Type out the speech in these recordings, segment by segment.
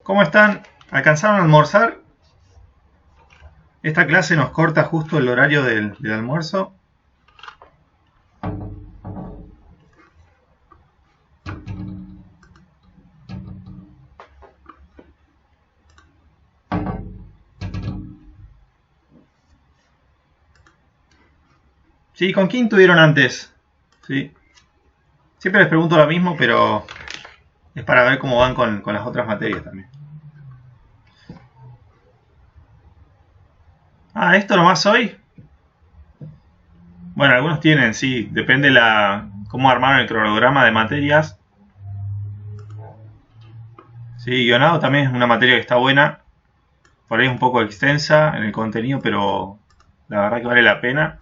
¿Cómo están? ¿Alcanzaron a almorzar? Esta clase nos corta justo el horario del almuerzo. Sí, ¿con quién tuvieron antes? Sí. Siempre les pregunto lo mismo, pero es para ver cómo van con las otras materias también. Ah, ¿esto nomás hoy? Bueno, algunos tienen, sí. Depende cómo armaron el cronograma de materias. Sí, guionado también es una materia que está buena. Por ahí es un poco extensa en el contenido, pero la verdad que vale la pena.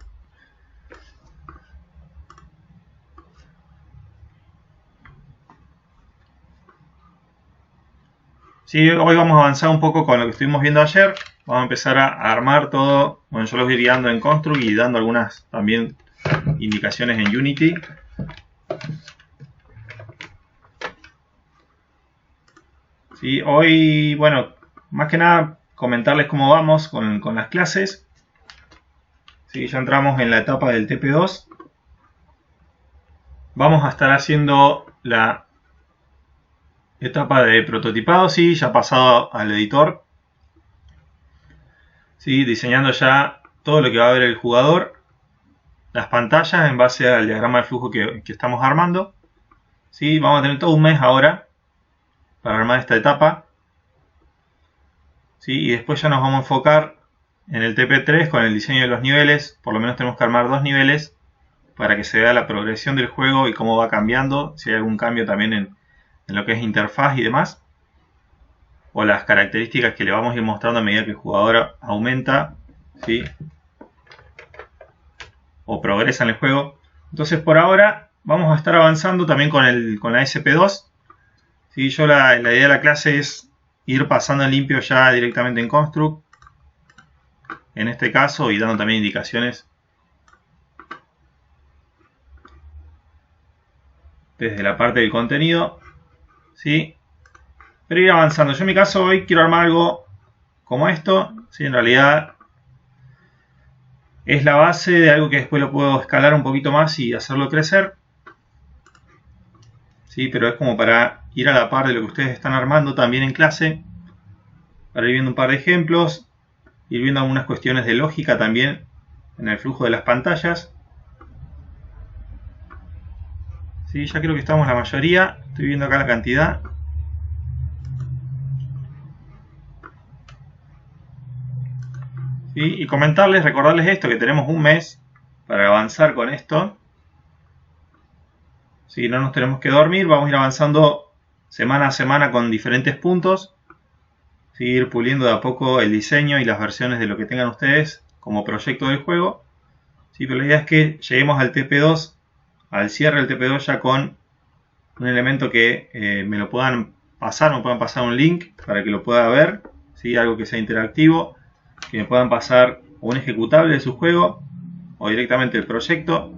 Sí, hoy vamos a avanzar un poco con lo que estuvimos viendo ayer. Vamos a empezar a armar todo. Bueno, yo los voy a ir guiando en Construct y dando algunas también indicaciones en Unity. Sí, hoy, bueno, más que nada comentarles cómo vamos con las clases. Sí, ya entramos en la etapa del TP2. Vamos a estar haciendo la etapa de prototipado, sí, ya pasado al editor. Sí, diseñando ya todo lo que va a ver el jugador, las pantallas en base al diagrama de flujo que estamos armando. Sí, vamos a tener todo un mes ahora para armar esta etapa. Sí, y después ya nos vamos a enfocar en el TP3 con el diseño de los niveles. Por lo menos tenemos que armar 2 niveles para que se vea la progresión del juego y cómo va cambiando, si hay algún cambio también en lo que es interfaz y demás, o las características que le vamos a ir mostrando a medida que el jugador aumenta, ¿sí? O progresa en el juego. Entonces por ahora vamos a estar avanzando también con la SP2. ¿Sí? Yo la idea de la clase es ir pasando en limpio ya directamente en Construct, en este caso, y dando también indicaciones desde la parte del contenido, ¿sí? Pero ir avanzando. Yo en mi caso hoy quiero armar algo como esto, ¿sí? En realidad es la base de algo que después lo puedo escalar un poquito más y hacerlo crecer, ¿sí? Pero es como para ir a la par de lo que ustedes están armando también en clase, para ir viendo un par de ejemplos, ir viendo algunas cuestiones de lógica también en el flujo de las pantallas. Sí, ya creo que estamos la mayoría. Estoy viendo acá la cantidad. ¿Sí? Y comentarles, recordarles esto, que tenemos un mes para avanzar con esto. ¿Sí? No nos tenemos que dormir, vamos a ir avanzando semana a semana con diferentes puntos. ¿Sí? Ir puliendo de a poco el diseño y las versiones de lo que tengan ustedes como proyecto del juego. ¿Sí? Pero la idea es que lleguemos al TP2, al cierre del TP2 ya con un elemento que me lo puedan pasar un link para que lo pueda ver, ¿sí? Algo que sea interactivo, que me puedan pasar un ejecutable de su juego o directamente el proyecto.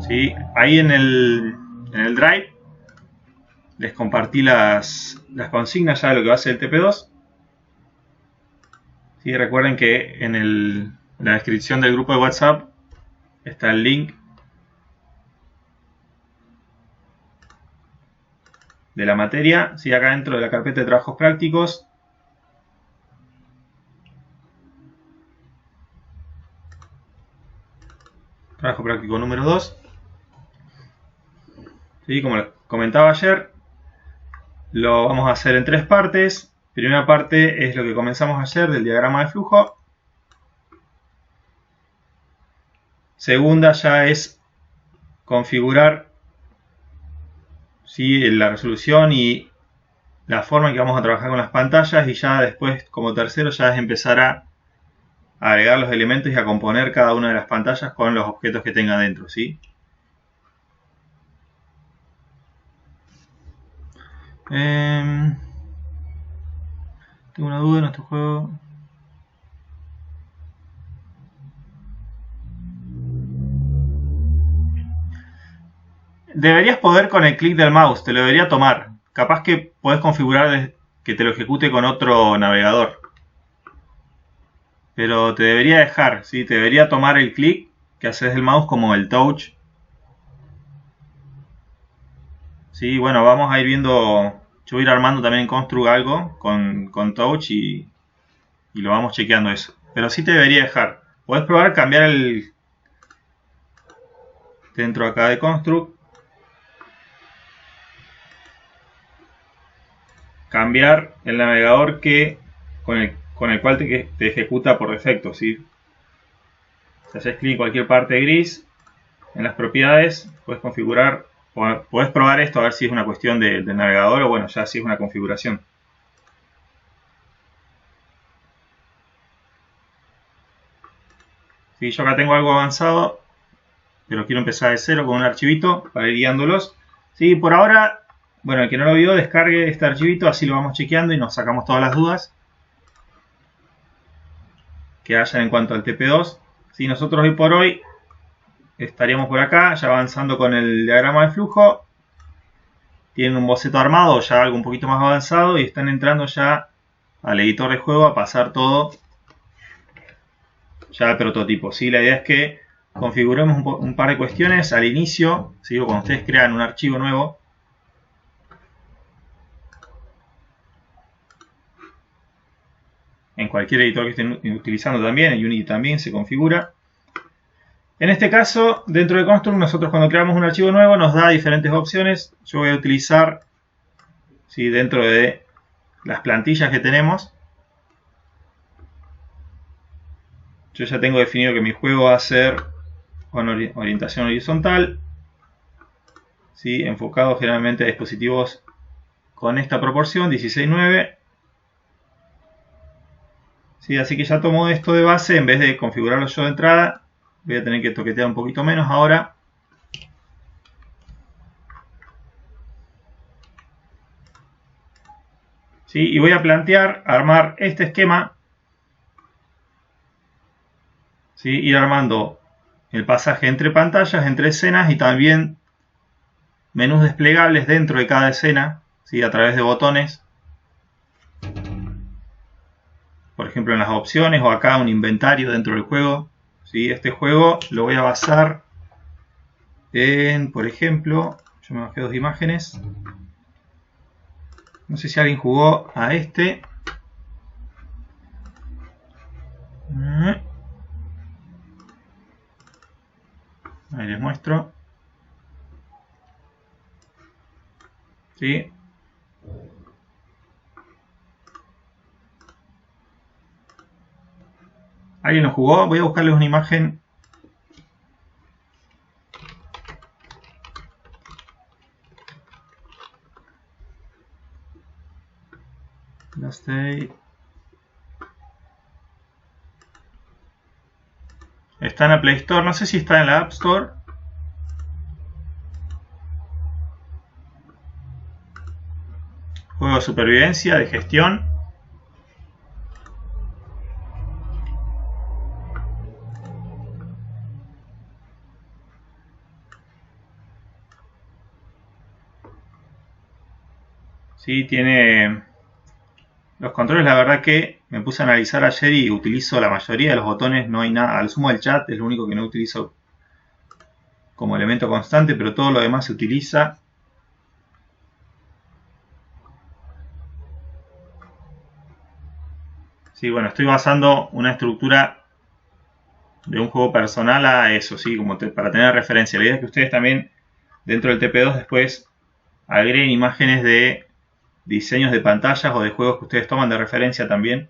¿Sí? Ahí en el Drive les compartí las consignas ya de lo que va a ser el TP2. ¿Sí? Recuerden que en la descripción del grupo de WhatsApp está el link de la materia. ¿Sí? Acá dentro de la carpeta de trabajos prácticos trabajo práctico número 2. ¿Sí? Como les comentaba ayer, lo vamos a hacer en 3 partes. Primera parte es lo que comenzamos ayer del diagrama de flujo. Segunda ya es configurar, ¿sí? La resolución y la forma en que vamos a trabajar con las pantallas. Y ya después, como tercero, ya es empezar a agregar los elementos y a componer cada una de las pantallas con los objetos que tenga dentro, ¿sí? Tengo una duda en este juego. Deberías poder con el clic del mouse, te lo debería tomar. capaz que podés configurar que te lo ejecute con otro navegador. Pero te debería dejar, ¿sí? Te debería tomar el clic que haces del mouse como el touch. Sí, bueno, vamos a ir viendo. Yo voy a ir armando también en Construct algo con touch y lo vamos chequeando eso. Pero sí te debería dejar. Podés probar cambiar el. Dentro acá de Construct. Cambiar el navegador con el cual te ejecuta por defecto, ¿sí? Si haces clic en cualquier parte gris, en las propiedades, puedes configurar, puedes probar esto a ver si es una cuestión del navegador o bueno, ya si es una configuración. Sí, yo acá tengo algo avanzado, pero quiero empezar de cero con un archivito para ir guiándolos. Sí, por ahora, bueno, el que no lo vio, descargue este archivito, así lo vamos chequeando y nos sacamos todas las dudas que hayan en cuanto al TP2. Sí, nosotros hoy por hoy estaríamos por acá, ya avanzando con el diagrama de flujo. Tienen un boceto armado, ya algo un poquito más avanzado, y están entrando ya al editor de juego a pasar todo ya al prototipo. ¿Sí? La idea es que configuremos un par de cuestiones al inicio, ¿sí? O cuando ustedes crean un archivo nuevo. En cualquier editor que estén utilizando también, en Unity también se configura. En este caso, dentro de Construct, nosotros cuando creamos un archivo nuevo nos da diferentes opciones. Yo voy a utilizar, ¿sí? Dentro de las plantillas que tenemos, yo ya tengo definido que mi juego va a ser con orientación horizontal, ¿sí? Enfocado generalmente a dispositivos con esta proporción, 16:9. ¿Sí? Así que ya tomo esto de base, en vez de configurarlo yo de entrada, voy a tener que toquetear un poquito menos ahora. ¿Sí? Y voy a plantear armar este esquema, ¿sí? Ir armando el pasaje entre pantallas, entre escenas y también menús desplegables dentro de cada escena, ¿sí? A través de botones. Por ejemplo, en las opciones o acá un inventario dentro del juego. ¿Sí? Este juego lo voy a basar en, por ejemplo, yo me bajé dos imágenes. No sé si alguien jugó a este. Ahí les muestro. ¿Sí? ¿Alguien lo jugó? Voy a buscarles una imagen. Last Day. Está en la Play Store. No sé si está en la App Store. Juego de supervivencia, de gestión. Sí, tiene los controles. La verdad que me puse a analizar ayer y utilizo la mayoría de los botones. No hay nada, al sumo del chat es lo único que no utilizo como elemento constante, pero todo lo demás se utiliza. Sí, bueno, estoy basando una estructura de un juego personal a eso, sí, como para tener referencia. La idea es que ustedes también dentro del TP2 después agreguen imágenes de diseños de pantallas o de juegos que ustedes toman de referencia también.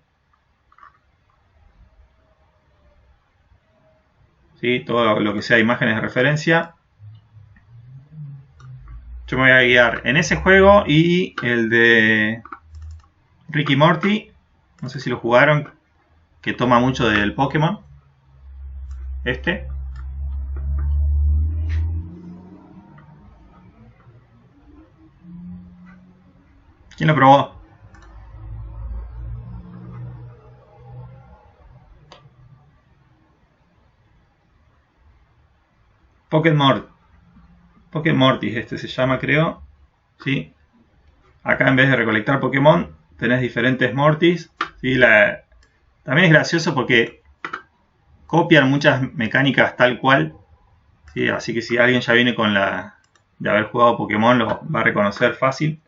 ¿Sí? Todo lo que sea imágenes de referencia. Yo me voy a guiar en ese juego y el de Ricky Morty. No sé si lo jugaron, que toma mucho del Pokémon. Este. ¿Quién lo probó? Pokémon Mortis, este se llama, creo. ¿Sí? acá en vez de recolectar Pokémon, tenés diferentes Mortis. ¿Sí? También es gracioso porque copian muchas mecánicas tal cual. ¿Sí? Así que si alguien ya viene con la de haber jugado Pokémon, lo va a reconocer fácil.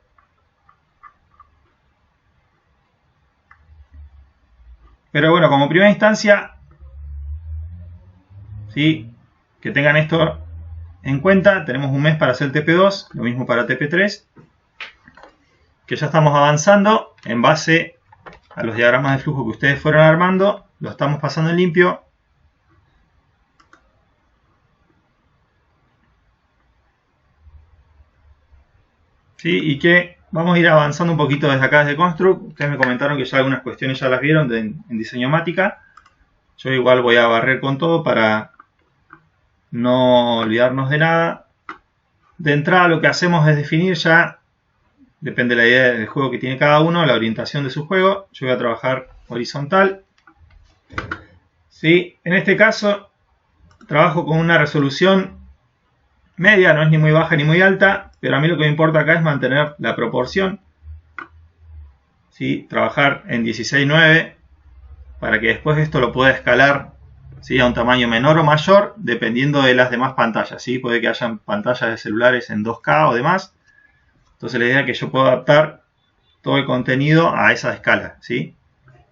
Pero bueno, como primera instancia, ¿sí? Que tengan esto en cuenta. Tenemos un mes para hacer TP2, lo mismo para TP3. Que ya estamos avanzando en base a los diagramas de flujo que ustedes fueron armando. Lo estamos pasando en limpio. ¿Sí? Y que vamos a ir avanzando un poquito desde acá, desde Construct. Ustedes me comentaron que ya algunas cuestiones ya las vieron en diseño Mática. Yo igual voy a barrer con todo para no olvidarnos de nada. De entrada lo que hacemos es definir ya, depende de la idea del juego que tiene cada uno, la orientación de su juego. Yo voy a trabajar horizontal. ¿Sí? En este caso trabajo con una resolución media, no es ni muy baja ni muy alta, pero a mí lo que me importa acá es mantener la proporción. ¿Sí? Trabajar en 16:9 para que después esto lo pueda escalar, ¿sí? A un tamaño menor o mayor dependiendo de las demás pantallas. ¿Sí? Puede que hayan pantallas de celulares en 2K o demás. Entonces la idea es que yo pueda adaptar todo el contenido a esa escala. ¿Sí?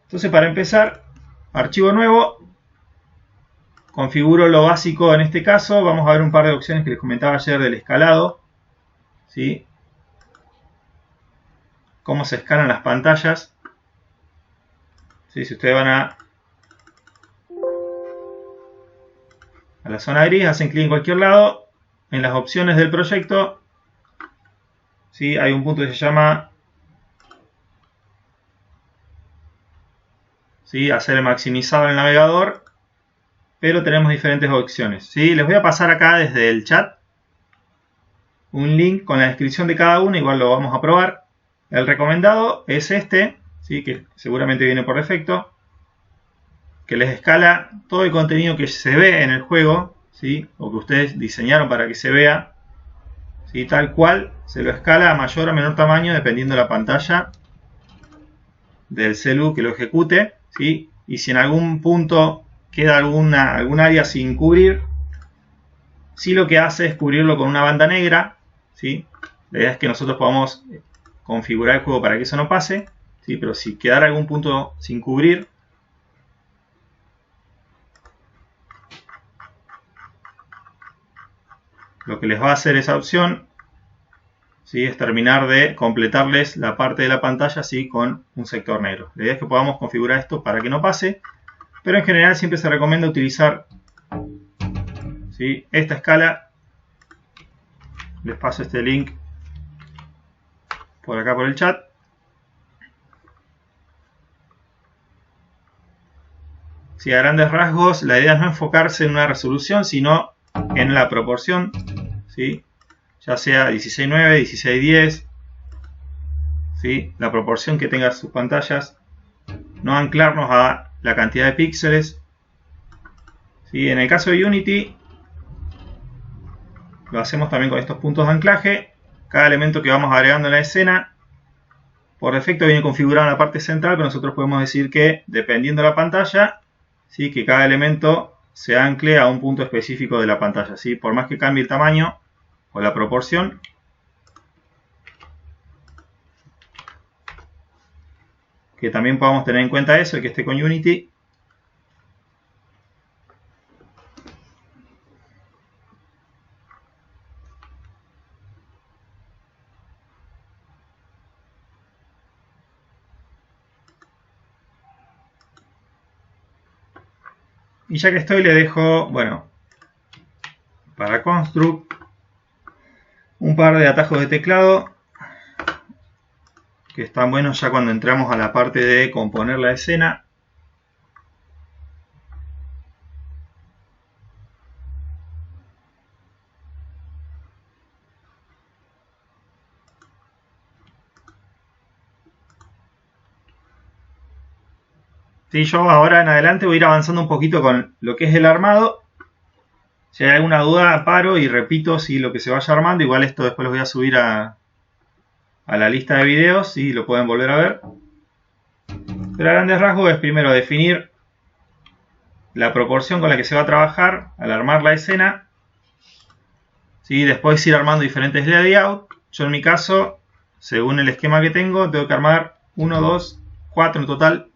Entonces para empezar, archivo nuevo. Configuro lo básico en este caso. Vamos a ver un par de opciones que les comentaba ayer del escalado. ¿Sí? Cómo se escalan las pantallas. ¿Sí? Si ustedes van a la zona gris, hacen clic en cualquier lado. En las opciones del proyecto, ¿sí? Hay un punto que se llama, ¿sí? Hacer maximizado el navegador. Pero tenemos diferentes opciones. ¿Sí? Les voy a pasar acá desde el chat un link con la descripción de cada uno. Igual lo vamos a probar. El recomendado es este, ¿sí? Que seguramente viene por defecto, que les escala todo el contenido que se ve en el juego, ¿sí? O que ustedes diseñaron para que se vea, ¿sí? Tal cual, se lo escala a mayor o menor tamaño dependiendo de la pantalla del celu que lo ejecute, ¿sí? Y si en algún punto queda algún área sin cubrir, sí, lo que hace es cubrirlo con una banda negra, ¿sí? La idea es que nosotros podamos configurar el juego para que eso no pase, ¿sí? Pero si quedara algún punto sin cubrir, lo que les va a hacer esa opción, ¿sí? Es terminar de completarles la parte de la pantalla, ¿sí? Con un sector negro. La idea es que podamos configurar esto para que no pase. Pero en general siempre se recomienda utilizar, ¿sí? Esta escala. Les paso este link por acá por el chat. ¿Sí? A grandes rasgos, la idea es no enfocarse en una resolución, sino en la proporción, ¿sí? Ya sea 16:9, 16:10, ¿sí? La proporción que tengan sus pantallas. No anclarnos a la cantidad de píxeles. ¿Sí? En el caso de Unity, lo hacemos también con estos puntos de anclaje. Cada elemento que vamos agregando en la escena, por defecto viene configurado en la parte central, pero nosotros podemos decir que, dependiendo de la pantalla, ¿sí? Que cada elemento se ancle a un punto específico de la pantalla, ¿sí? Por más que cambie el tamaño o la proporción. Que también podamos tener en cuenta eso, el que esté con Unity. Y ya que estoy, le dejo, bueno, para Construct, un par de atajos de teclado que están buenos ya cuando entramos a la parte de componer la escena. Sí, yo ahora en adelante voy a ir avanzando un poquito con lo que es el armado. Si hay alguna duda, paro y repito si lo que se vaya armando. Igual esto después lo voy a subir a a la lista de videos y lo pueden volver a ver. Pero a grandes rasgos es primero definir la proporción con la que se va a trabajar al armar la escena. ¿Sí? Después ir armando diferentes layouts. Yo en mi caso, según el esquema que tengo que armar 1, 2, 4 en total.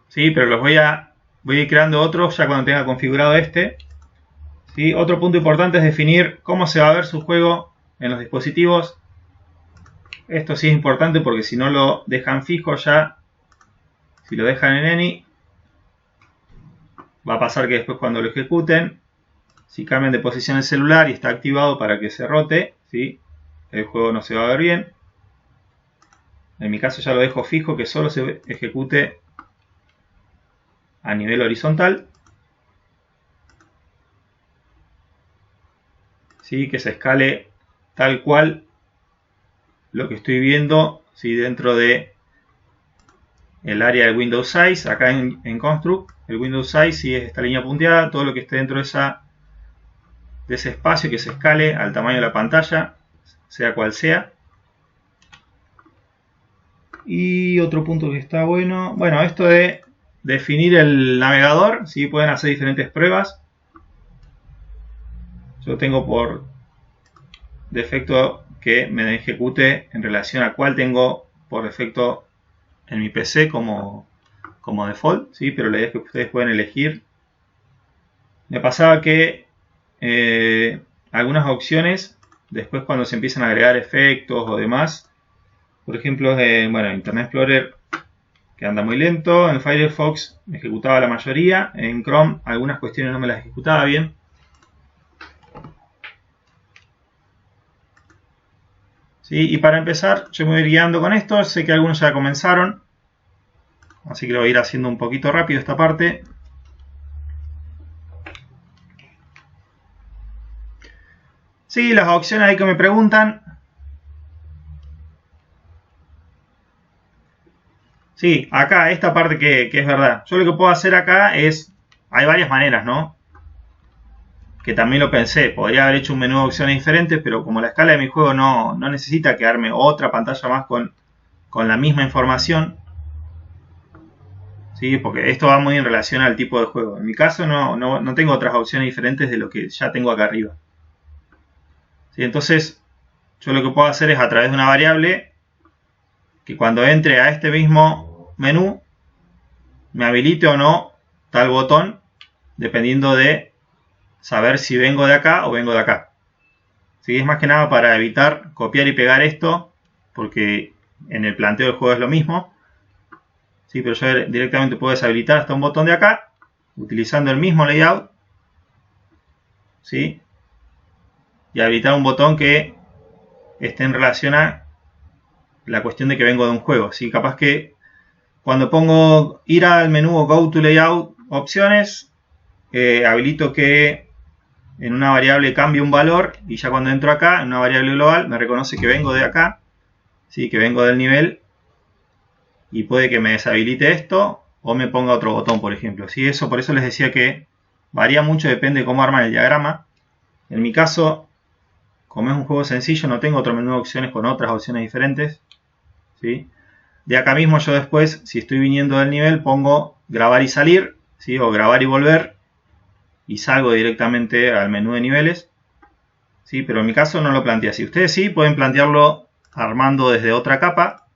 Sí, pero los voy a ir creando otros ya cuando tenga configurado este. ¿Sí? Otro punto importante es definir cómo se va a ver su juego en los dispositivos. Esto sí es importante porque si no lo dejan fijo ya, si lo dejan en any, va a pasar que después cuando lo ejecuten, si cambian de posición el celular y está activado para que se rote, ¿sí? El juego no se va a ver bien. En mi caso ya lo dejo fijo, que solo se ejecute a nivel horizontal. ¿Sí? Que se escale tal cual lo que estoy viendo, ¿sí? Dentro de el área de Windows Size. Acá en Construct, el Windows Size sí es esta línea punteada, todo lo que esté dentro de ese espacio, que se escale al tamaño de la pantalla, sea cual sea. Y otro punto que está bueno, esto de definir el navegador, ¿sí? Pueden hacer diferentes pruebas. Yo tengo por defecto que me ejecute en relación a cuál tengo por defecto en mi PC como default, ¿sí? Pero la idea es que ustedes pueden elegir. Me pasaba que algunas opciones, después cuando se empiezan a agregar efectos o demás, por ejemplo, Internet Explorer, que anda muy lento, en Firefox me ejecutaba la mayoría, en Chrome algunas cuestiones no me las ejecutaba bien. ¿Sí? Y para empezar, yo me voy a ir guiando con esto. Sé que algunos ya comenzaron, así que lo voy a ir haciendo un poquito rápido esta parte. Sí, las opciones ahí que me preguntan. Sí, acá, esta parte que es verdad. Yo lo que puedo hacer acá es, hay varias maneras, ¿no? Que también lo pensé, podría haber hecho un menú de opciones diferentes, pero como la escala de mi juego no necesita quedarme otra pantalla más con la misma información, ¿sí? Porque esto va muy en relación al tipo de juego. En mi caso no tengo otras opciones diferentes de lo que ya tengo acá arriba. ¿Sí? Entonces, yo lo que puedo hacer es a través de una variable que cuando entre a este mismo menú me habilite o no tal botón, dependiendo de saber si vengo de acá o vengo de acá. ¿Sí? Es más que nada para evitar copiar y pegar esto, porque en el planteo del juego es lo mismo. ¿Sí? Pero yo directamente puedo deshabilitar hasta un botón de acá, utilizando el mismo layout. ¿Sí? Y habilitar un botón que esté en relación a la cuestión de que vengo de un juego. ¿Sí? Capaz que cuando pongo ir al menú o Go to Layout opciones, habilito que en una variable cambie un valor y ya cuando entro acá, en una variable global, me reconoce que vengo de acá, ¿sí? Que vengo del nivel, y puede que me deshabilite esto o me ponga otro botón, por ejemplo. ¿Sí? Por eso les decía que varía mucho, depende de cómo arman el diagrama. En mi caso, como es un juego sencillo, no tengo otro menú de opciones con otras opciones diferentes. ¿Sí? De acá mismo yo después, si estoy viniendo del nivel, pongo grabar y salir, ¿sí? O grabar y volver, y salgo directamente al menú de niveles. ¿Sí? Pero en mi caso no lo planteé así. Ustedes sí pueden plantearlo armando desde otra capa,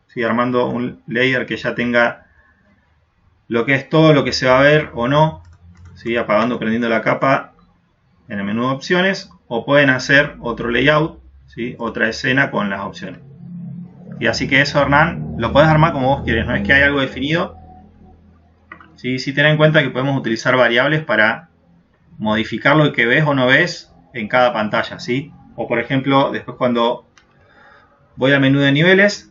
¿sí? Armando un layer que ya tenga lo que es todo lo que se va a ver o no, ¿sí? Apagando o prendiendo la capa en el menú de opciones, o pueden hacer otro layout, ¿sí? Otra escena con las opciones. Y así que eso, Hernán, lo puedes armar como vos quieres, no es que hay algo definido. Sí, ten en cuenta que podemos utilizar variables para modificar lo que ves o no ves en cada pantalla, ¿sí? O por ejemplo, después cuando voy al menú de niveles,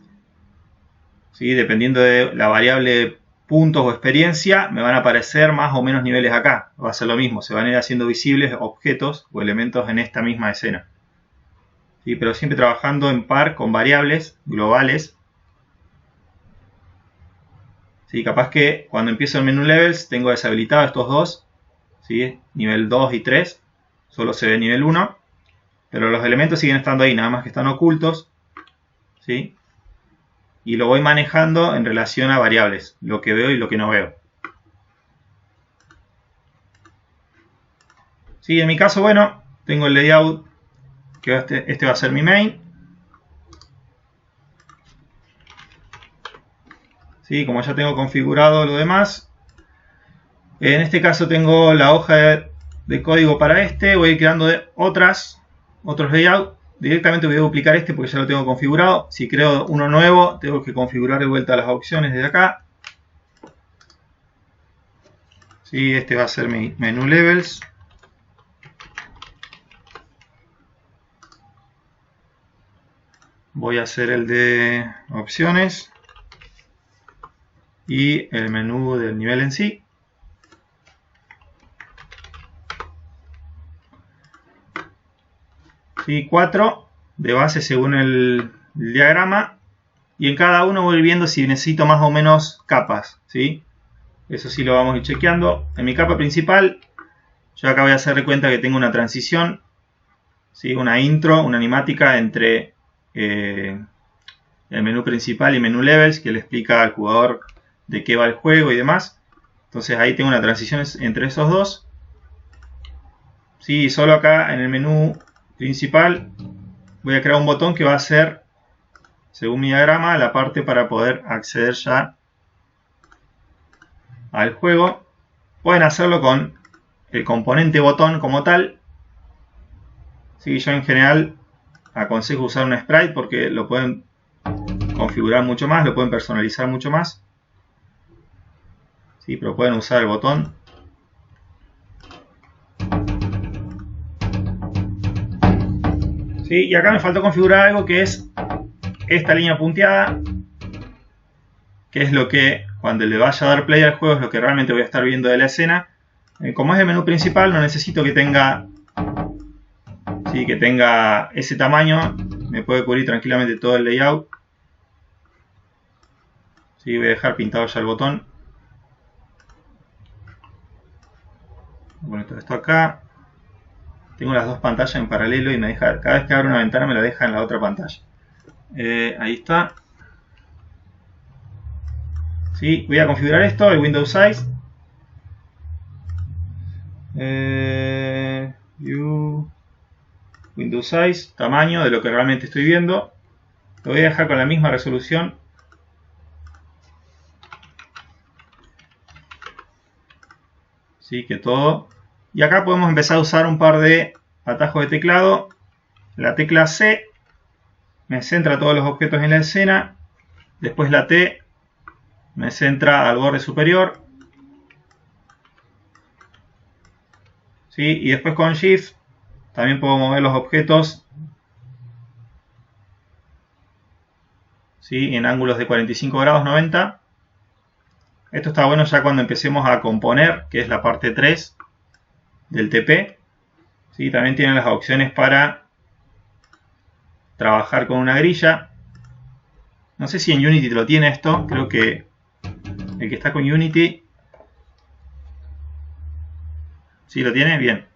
¿sí? Dependiendo de la variable puntos o experiencia, me van a aparecer más o menos niveles acá. Va a ser lo mismo, se van a ir haciendo visibles objetos o elementos en esta misma escena. ¿Sí? Pero siempre trabajando en par con variables globales. ¿Sí? Capaz que cuando empiezo el menú levels tengo deshabilitado estos dos ¿sí? Nivel 2 y 3, solo se ve nivel 1, pero los elementos siguen estando ahí, nada más que están ocultos, ¿sí? Y lo voy manejando en relación a variables, lo que veo y lo que no veo. Sí, en mi caso, bueno, tengo el layout, que este va a ser mi main. Sí, como ya tengo configurado lo demás. En este caso tengo la hoja de código para este. Voy a ir creando otros layouts. Directamente voy a duplicar este porque ya lo tengo configurado. Si creo uno nuevo, tengo que configurar de vuelta las opciones desde acá. Sí, este va a ser mi menú levels. Voy a hacer el de opciones y el menú del nivel en sí. Sí, 4 de base según el diagrama, y en cada uno voy viendo si necesito más o menos capas, ¿sí? Eso sí lo vamos a ir chequeando. En mi capa principal, yo acá voy a hacer de cuenta que tengo una transición, ¿sí? Una intro, una animática entre el menú principal y menú levels, que le explica al jugador de qué va el juego y demás. Entonces ahí tengo una transición entre esos dos. Sí, solo acá en el menú principal voy a crear un botón que va a ser, según mi diagrama, la parte para poder acceder ya al juego. Pueden hacerlo con el componente botón como tal. Sí, yo en general aconsejo usar un sprite porque lo pueden configurar mucho más, lo pueden personalizar mucho más. Sí, pero pueden usar el botón. Sí, y acá me faltó configurar algo que es esta línea punteada, que es lo que cuando le vaya a dar play al juego es lo que realmente voy a estar viendo de la escena. Como es el menú principal, no necesito que tenga, sí, que tenga ese tamaño, me puede cubrir tranquilamente todo el layout. Sí, voy a dejar pintado ya el botón. Bueno, todo esto acá. Tengo las dos pantallas en paralelo y me deja, cada vez que abro una ventana me la deja en la otra pantalla. Ahí está. Sí, voy a configurar esto, el Windows Size. View, Windows Size, tamaño de lo que realmente estoy viendo. Lo voy a dejar con la misma resolución. Sí, que todo. Y acá podemos empezar a usar un par de atajos de teclado. La tecla C me centra todos los objetos en la escena. Después la T me centra al borde superior. ¿Sí? Y después con Shift también puedo mover los objetos, ¿sí? En ángulos de 45 grados, 90. Esto está bueno ya cuando empecemos a componer, que es la parte 3 del TP. ¿Sí? También tienen las opciones para trabajar con una grilla. No sé si en Unity lo tiene esto, creo que el que está con Unity sí lo tiene, bien.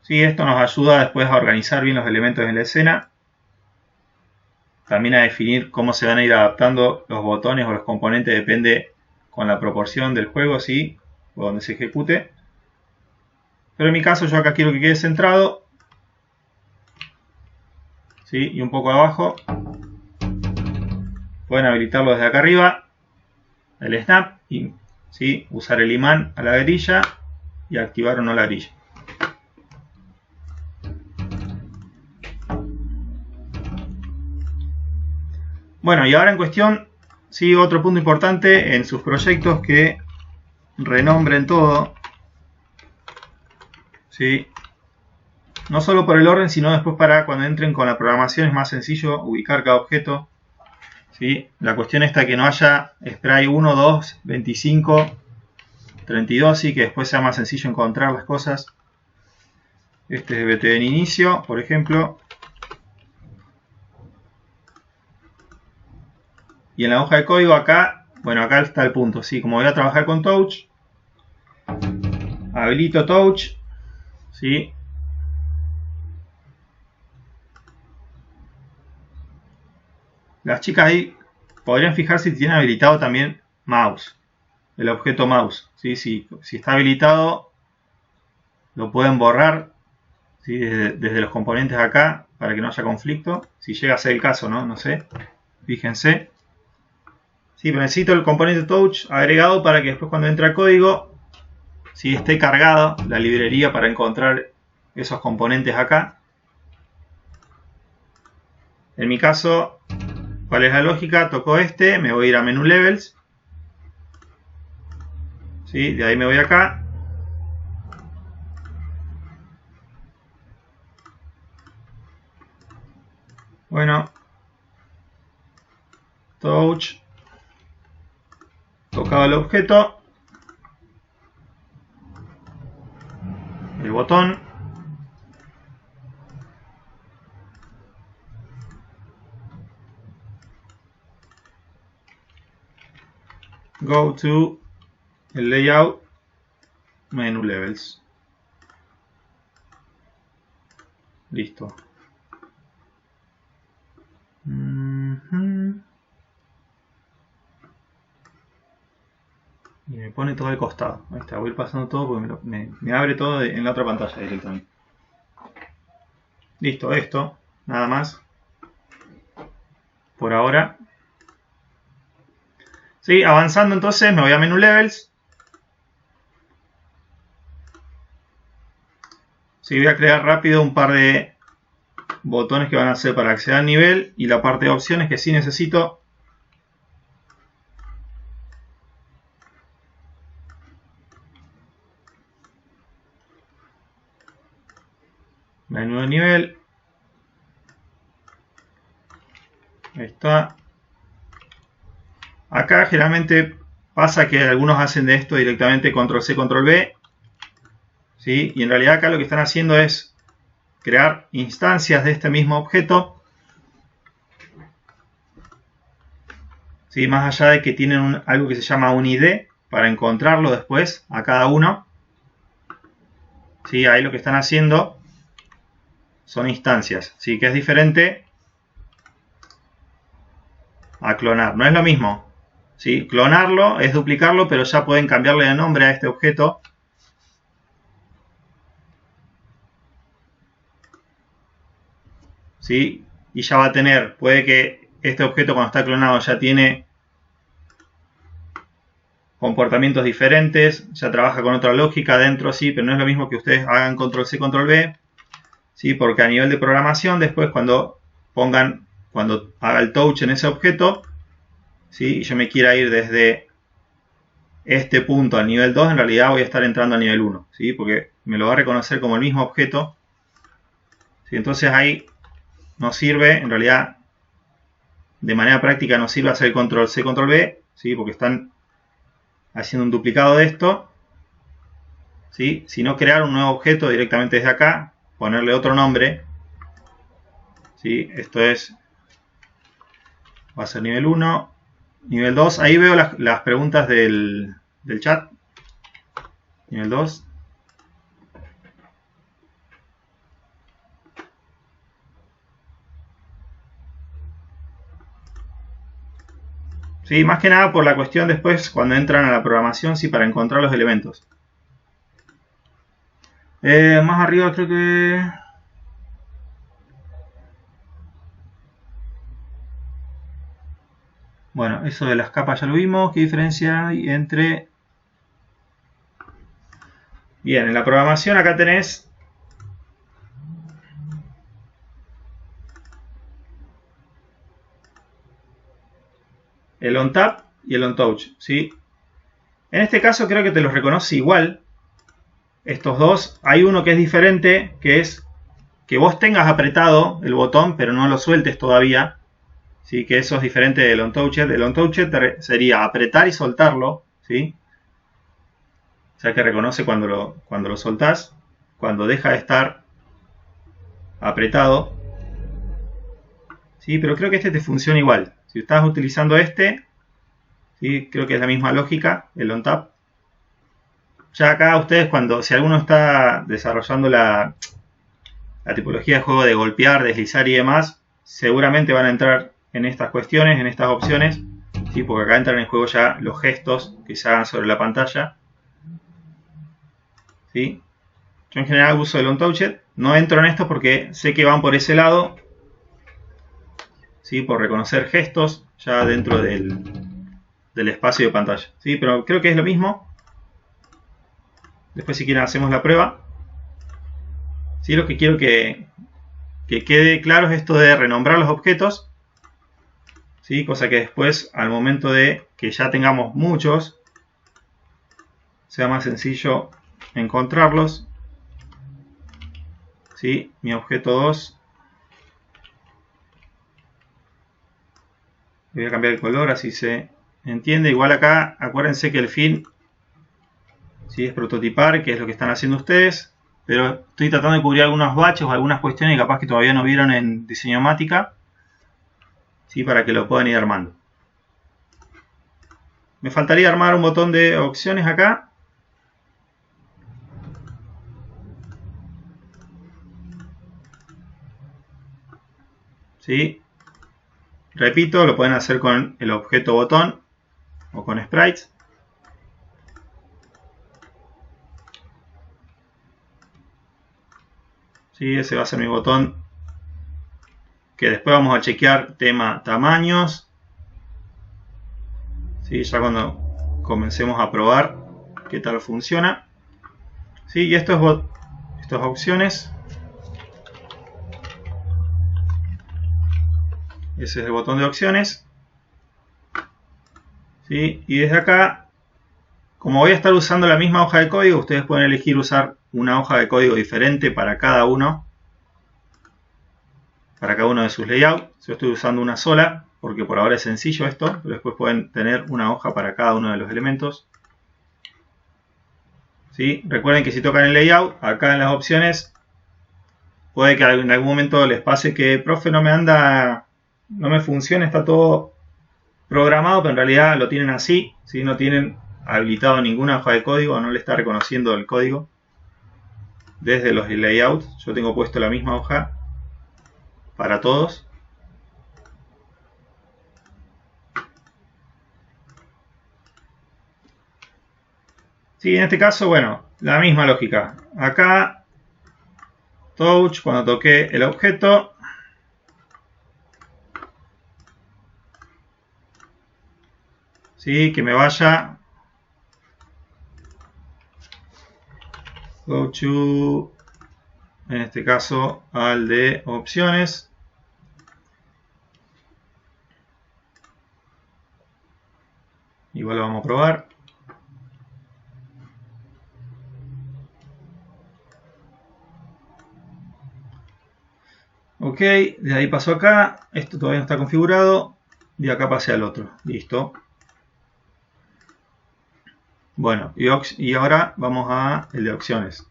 Sí, esto nos ayuda después a organizar bien los elementos en la escena. También a definir cómo se van a ir adaptando los botones o los componentes, depende con la proporción del juego, ¿sí? O donde se ejecute. Pero en mi caso yo acá quiero que quede centrado. ¿Sí? Y un poco abajo. Pueden habilitarlo desde acá arriba. El snap. Y ¿sí? Usar el imán a la grilla. Y activar o no la grilla. Bueno, y ahora en cuestión, sí, otro punto importante en sus proyectos, que renombren todo, ¿sí? No solo por el orden, sino después para cuando entren con la programación es más sencillo ubicar cada objeto, ¿sí? La cuestión está que no haya spray 1, 2, 25, 32, sí, que después sea más sencillo encontrar las cosas. Este es BT en inicio, por ejemplo. Y en la hoja de código acá Bueno, acá está el punto. ¿Sí? Como voy a trabajar con Touch, habilito Touch. ¿Sí? Las chicas ahí podrían fijarse si tienen habilitado también Mouse. El objeto Mouse. ¿Sí? Si está habilitado, lo pueden borrar, ¿sí? Desde los componentes acá para que no haya conflicto. Si llega a ser el caso, ¿no? No sé. Fíjense. Sí, pero necesito el componente Touch agregado para que después cuando entre al código, si esté cargada la librería para encontrar esos componentes acá. En mi caso, ¿cuál es la lógica? Toco este, me voy a ir a Menu Levels. ¿Sí? De ahí me voy acá. Bueno, Touch, tocado el objeto, el botón, go to el layout, Menu Levels. Listo. Y me pone todo al costado. Ahí está, voy a ir pasando todo porque me abre todo en la otra pantalla directamente. Listo, esto, nada más. Por ahora. Sí, avanzando entonces, me voy a Menu Levels. Sí, voy a crear rápido un par de botones que van a ser para acceder al nivel y la parte de opciones que sí necesito. Menú de nivel. Ahí está. Acá generalmente pasa que algunos hacen de esto directamente Control C, Control V. ¿Sí? Y en realidad acá lo que están haciendo es crear instancias de este mismo objeto. ¿Sí? Más allá de que tienen algo que se llama un ID para encontrarlo después a cada uno. ¿Sí? Ahí lo que están haciendo son instancias. ¿Sí? Que es diferente a clonar. No es lo mismo. ¿Sí? Clonarlo es duplicarlo, pero ya pueden cambiarle de nombre a este objeto. ¿Sí? Y ya va a tener, puede que este objeto cuando está clonado ya tiene comportamientos diferentes, ya trabaja con otra lógica dentro, sí, pero no es lo mismo que ustedes hagan Control C, Control V, ¿sí? Porque a nivel de programación, después cuando haga el touch en ese objeto, ¿sí? Y yo me quiera ir desde este punto al nivel 2, en realidad voy a estar entrando al nivel 1, ¿sí? Porque me lo va a reconocer como el mismo objeto, ¿sí? Entonces ahí nos sirve, en realidad, de manera práctica nos sirve hacer Control C, Control V, ¿sí? Porque están haciendo un duplicado de esto, ¿sí? Si no, crear un nuevo objeto directamente desde acá, ponerle otro nombre, ¿sí? Esto va a ser nivel 1, nivel 2, ahí veo las preguntas del chat, nivel 2. Sí, más que nada por la cuestión después cuando entran a la programación, sí, para encontrar los elementos. Más arriba creo que... Bueno, eso de las capas ya lo vimos. ¿Qué diferencia hay entre...? Bien, en la programación acá tenés... el OnTap y el OnTouch, ¿sí? En este caso creo que te los reconoce igual. Estos dos. Hay uno que es diferente, que es que vos tengas apretado el botón, pero no lo sueltes todavía. ¿Sí? Que eso es diferente del OnTouched. El OnTouched sería apretar y soltarlo, ¿sí? O sea que reconoce cuando lo soltás, cuando deja de estar apretado. ¿Sí? Pero creo que este te funciona igual. Si estás utilizando este, ¿sí? Creo que es la misma lógica, el on tap. Ya acá ustedes, si alguno está desarrollando la tipología de juego de golpear, deslizar y demás, seguramente van a entrar en estas cuestiones, en estas opciones, ¿sí? Porque acá entran en juego ya los gestos que se hagan sobre la pantalla, ¿sí? Yo en general uso el OnTouched, no entro en esto porque sé que van por ese lado, ¿sí? Por reconocer gestos ya dentro del espacio de pantalla, ¿sí? Pero creo que es lo mismo. Después si quieren hacemos la prueba. ¿Sí? Lo que quiero que quede claro es esto de renombrar los objetos, ¿sí? Cosa que después, al momento de que ya tengamos muchos, sea más sencillo encontrarlos. ¿Sí? Mi objeto 2. Voy a cambiar el color, así se entiende. Igual acá, acuérdense que el fin, ¿sí? Es prototipar, que es lo que están haciendo ustedes. Pero estoy tratando de cubrir algunos baches o algunas cuestiones que capaz que todavía no vieron en Diseñomática, ¿sí? Para que lo puedan ir armando. Me faltaría armar un botón de opciones acá. ¿Sí? Repito, lo pueden hacer con el objeto botón o con sprites. ¿Sí? Ese va a ser mi botón, que después vamos a chequear tema tamaños, ¿sí? Ya cuando comencemos a probar qué tal funciona. ¿Sí? Y estas opciones, ese es el botón de opciones, ¿sí? Y desde acá, como voy a estar usando la misma hoja de código, ustedes pueden elegir usar una hoja de código diferente para cada uno de sus layouts. Yo estoy usando una sola porque por ahora es sencillo esto, pero después pueden tener una hoja para cada uno de los elementos. ¿Sí? Recuerden que si tocan el layout, acá en las opciones, puede que en algún momento les pase que, profe, no me funciona, está todo programado, pero en realidad lo tienen así, ¿sí? No tienen habilitado ninguna hoja de código, no le está reconociendo el código desde los layouts. Yo tengo puesto la misma hoja para todos. Sí, en este caso, bueno, la misma lógica. Acá, touch, cuando toqué el objeto, ¿sí? Que me vaya, go to, en este caso, al de opciones. Igual lo vamos a probar. Ok, de ahí paso acá. Esto todavía no está configurado. De acá pasé al otro. Listo. Bueno, y ahora vamos a el de opciones.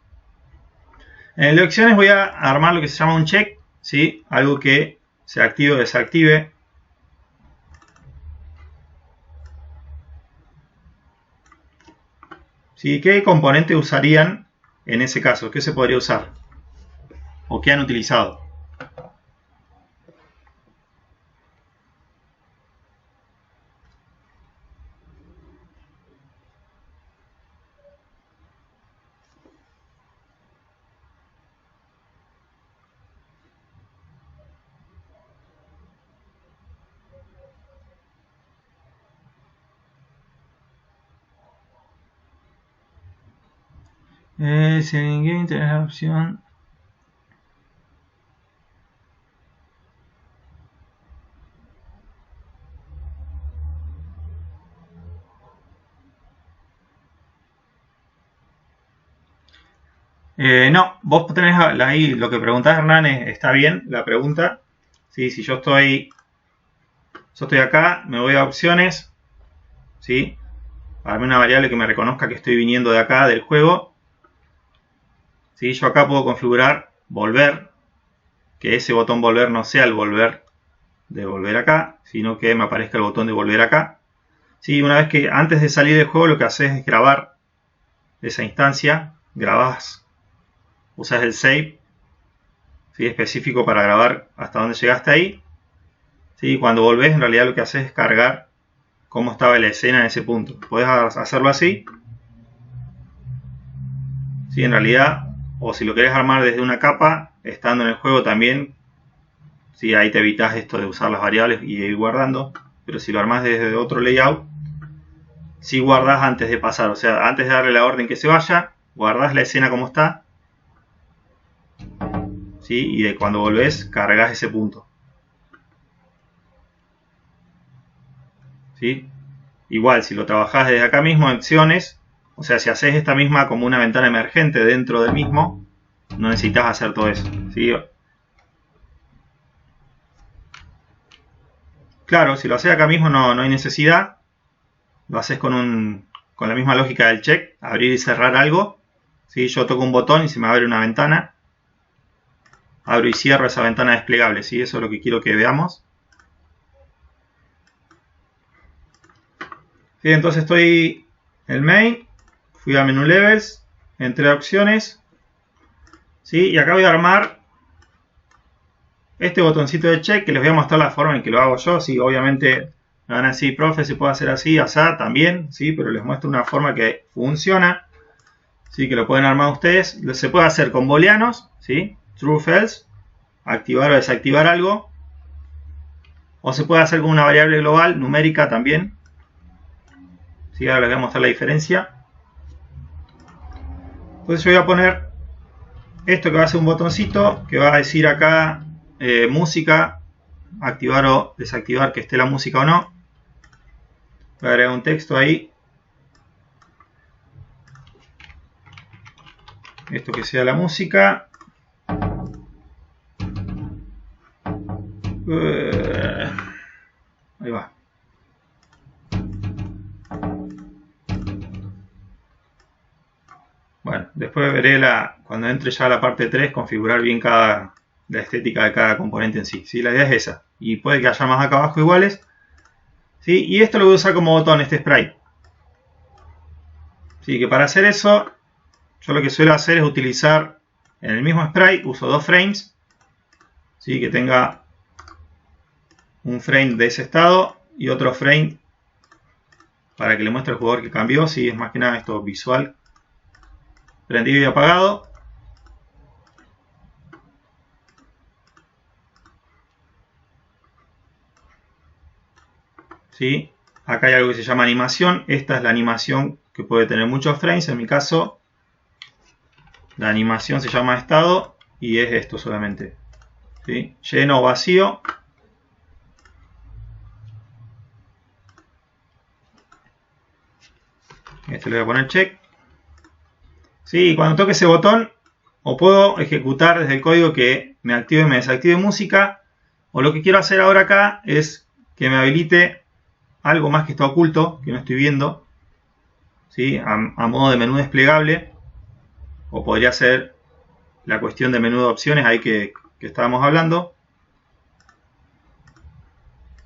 En el de opciones voy a armar lo que se llama un check, ¿sí? Algo que se active o desactive. ¿Sí? ¿Qué componente usarían en ese caso? ¿Qué se podría usar? ¿O qué han utilizado? Si en game tenés la opción. No, vos tenés ahí lo que preguntás, Hernán, está bien la pregunta. ¿Sí? Si yo estoy acá, me voy a opciones, ¿sí? Darme una variable que me reconozca que estoy viniendo de acá del juego. ¿Sí? Yo acá puedo configurar volver, que ese botón volver no sea el volver de volver acá, sino que me aparezca el botón de volver acá. Sí, una vez que antes de salir del juego lo que haces es grabar esa instancia, grabás, usas el save, ¿sí? Específico para grabar hasta donde llegaste ahí. ¿Sí? Cuando volvés en realidad lo que haces es cargar cómo estaba la escena en ese punto. Podés hacerlo así, ¿sí? En realidad, o si lo querés armar desde una capa, estando en el juego también, ¿sí? Ahí te evitas esto de usar las variables y ir guardando. Pero si lo armás desde otro layout, si guardás antes de pasar, o sea, antes de darle la orden que se vaya, guardás la escena como está, ¿sí? Y de cuando volvés, cargas ese punto, ¿sí? Igual, si lo trabajás desde acá mismo, acciones, o sea, si haces esta misma como una ventana emergente dentro del mismo, no necesitas hacer todo eso, ¿sí? Claro, si lo haces acá mismo no hay necesidad. Lo haces con la misma lógica del check, abrir y cerrar algo. ¿Sí? Yo toco un botón y se me abre una ventana. Abro y cierro esa ventana desplegable. ¿Sí? Eso es lo que quiero que veamos. ¿Sí? Entonces estoy en el main. Fui a menú levels. Entré a opciones. ¿Sí? Y acá voy a armar este botoncito de check que les voy a mostrar la forma en que lo hago yo. ¿Sí? Obviamente me van a decir, profe, se puede hacer así, asá también, ¿sí? Pero les muestro una forma que funciona, ¿sí? Que lo pueden armar ustedes. Se puede hacer con booleanos, ¿sí? True, false, activar o desactivar algo. O se puede hacer con una variable global, numérica también. ¿Sí? Ahora les voy a mostrar la diferencia. Entonces yo voy a poner esto que va a ser un botoncito, que va a decir acá música, activar o desactivar que esté la música o no. Voy a agregar un texto ahí. Esto que sea la música. Ahí va. Bueno, después veré cuando entre ya a la parte 3, configurar bien la estética de cada componente en sí. ¿Sí? La idea es esa. Y puede que haya más acá abajo iguales. ¿Sí? Y esto lo voy a usar como botón, este sprite. ¿Sí? Que para hacer eso, yo lo que suelo hacer es utilizar en el mismo sprite, uso 2 frames. ¿Sí? Que tenga un frame de ese estado y otro frame para que le muestre al jugador que cambió. ¿Sí? Es más que nada esto visual. Prendido y apagado. ¿Sí? Acá hay algo que se llama animación. Esta es la animación que puede tener muchos frames. En mi caso, la animación se llama estado y es esto solamente. ¿Sí? Lleno o vacío. Este le voy a poner check. ¿Sí? Cuando toque ese botón, o puedo ejecutar desde el código que me active y me desactive música, o lo que quiero hacer ahora acá es que me habilite algo más que está oculto, que no estoy viendo, ¿sí? A modo de menú desplegable, o podría ser la cuestión de menú de opciones ahí que estábamos hablando.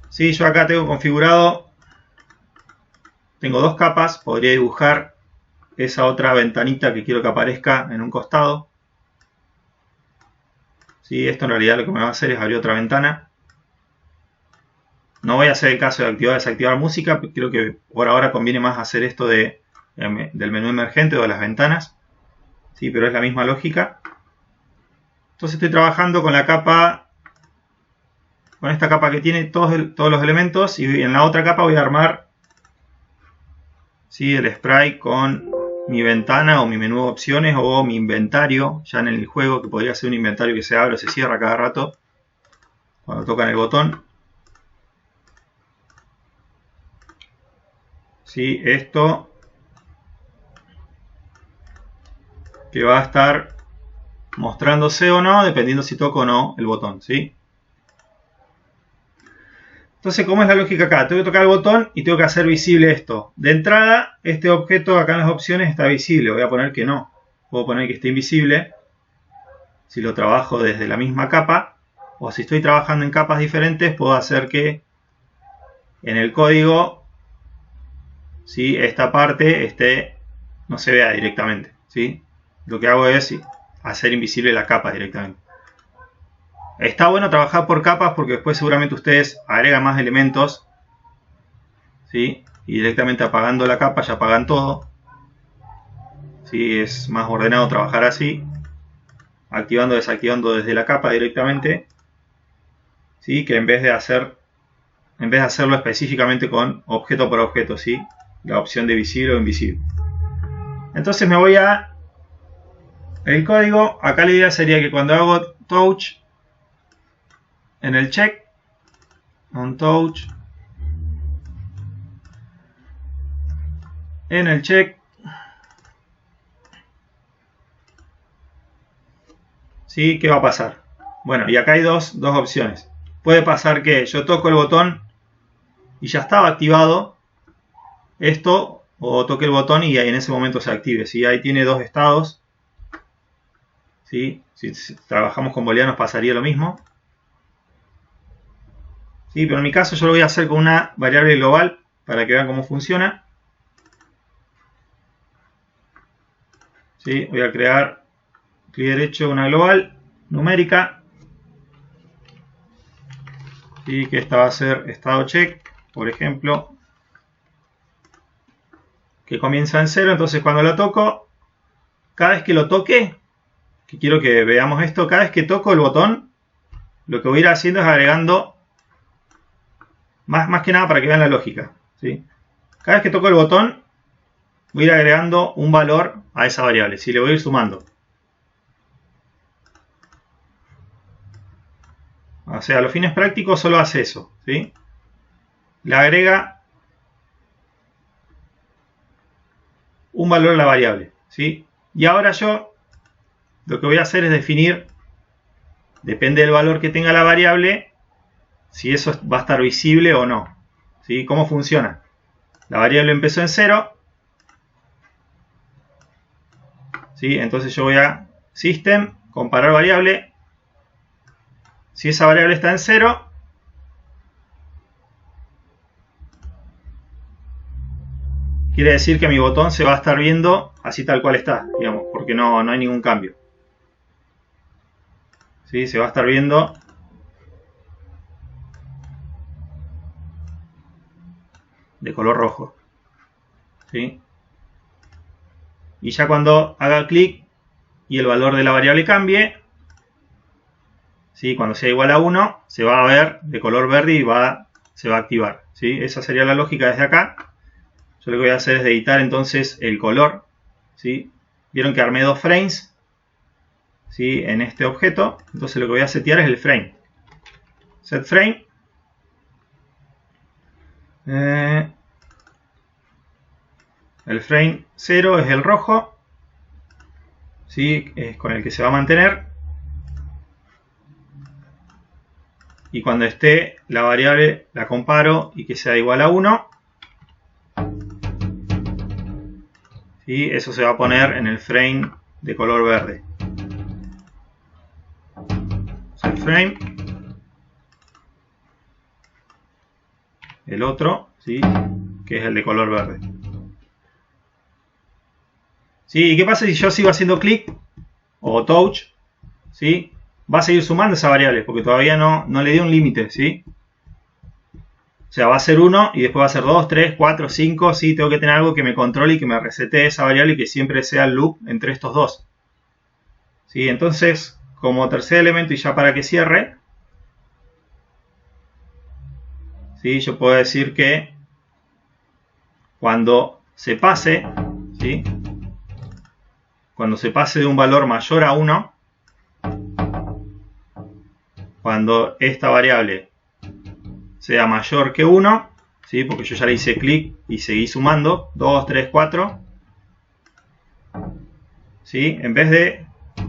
¿Sí? Yo acá tengo configurado, tengo dos capas, podría dibujar esa otra ventanita que quiero que aparezca en un costado. ¿Sí? Esto en realidad lo que me va a hacer es abrir otra ventana. No voy a hacer el caso de activar o desactivar música, creo que por ahora conviene más hacer esto del menú emergente o de las ventanas. ¿Sí? Pero es la misma lógica. Entonces estoy trabajando con la capa, con esta capa que tiene todos los elementos, y en la otra capa voy a armar, ¿sí? El sprite con mi ventana o mi menú de opciones o mi inventario ya en el juego, que podría ser un inventario que se abre o se cierra cada rato cuando tocan el botón. ¿Sí? Esto que va a estar mostrándose o no, dependiendo si toco o no el botón, ¿sí? Entonces, ¿cómo es la lógica acá? Tengo que tocar el botón y tengo que hacer visible esto. De entrada, este objeto acá en las opciones está visible. Voy a poner que no. Puedo poner que esté invisible si lo trabajo desde la misma capa. O si estoy trabajando en capas diferentes, puedo hacer que en el código ¿sí? Esta parte no se vea directamente, ¿sí? Lo que hago es hacer invisible la capa directamente. Está bueno trabajar por capas porque después seguramente ustedes agregan más elementos, ¿sí? Y directamente apagando la capa ya apagan todo, ¿sí? Es más ordenado trabajar así, activando y desactivando desde la capa directamente, ¿sí? Que en vez de hacerlo específicamente con objeto por objeto, ¿sí? La opción de visible o invisible. Entonces me voy a el código. Acá la idea sería que cuando hago touch en el check, on touch en el check, ¿sí? ¿Qué va a pasar? Bueno, y acá hay dos opciones. Puede pasar que yo toco el botón y ya estaba activado esto, o toque el botón y en ese momento se active, ¿sí? Ahí tiene dos estados, ¿sí? Si trabajamos con booleanos pasaría lo mismo, ¿sí? Pero en mi caso yo lo voy a hacer con una variable global para que vean cómo funciona, ¿sí? Voy a crear clic derecho una global numérica, ¿sí? Que esta va a ser estado check, por ejemplo, que comienza en 0. Entonces cuando lo toco, cada vez que lo toque, que quiero que veamos esto, cada vez que toco el botón, lo que voy a ir haciendo es agregando, más que nada para que vean la lógica, ¿sí? Cada vez que toco el botón, voy a ir agregando un valor a esa variable, ¿sí? Le voy a ir sumando. O sea, a los fines prácticos solo hace eso, ¿sí? Le agrega un valor a la variable, ¿sí? Y ahora yo lo que voy a hacer es definir, depende del valor que tenga la variable, si eso va a estar visible o no, ¿sí? ¿Cómo funciona? La variable empezó en 0, ¿sí? Entonces yo voy a System, comparar variable. Si esa variable está en 0, quiere decir que mi botón se va a estar viendo así tal cual está, digamos, porque no hay ningún cambio, ¿sí? Se va a estar viendo de color rojo, ¿sí? Y ya cuando haga clic y el valor de la variable cambie, ¿sí? Cuando sea igual a 1, se va a ver de color verde y se va a activar, ¿sí? Esa sería la lógica desde acá. Yo lo que voy a hacer es editar entonces el color, ¿sí? Vieron que armé 2 frames, ¿sí? En este objeto. Entonces lo que voy a setear es el frame. Set frame. El frame 0 es el rojo, ¿sí? Es con el que se va a mantener. Y cuando esté la variable la comparo y que sea igual a 1, ¿sí? Eso se va a poner en el frame de color verde. Set frame. El otro, ¿sí? Que es el de color verde. ¿Sí? ¿Y qué pasa si yo sigo haciendo clic o touch? ¿Sí? Va a seguir sumando esa variable porque todavía no le di un límite, ¿sí? O sea, va a ser 1 y después va a ser 2, 3, 4, 5. ¿Sí? Tengo que tener algo que me controle y que me resete esa variable y que siempre sea el loop entre estos dos. ¿Sí? Entonces, como tercer elemento y ya para que cierre, ¿sí? Yo puedo decir que cuando se pase, ¿sí? Cuando se pase de un valor mayor a 1, cuando esta variable sea mayor que 1, ¿sí? Porque yo ya le hice clic y seguí sumando, 2, 3, 4, ¿sí? En vez de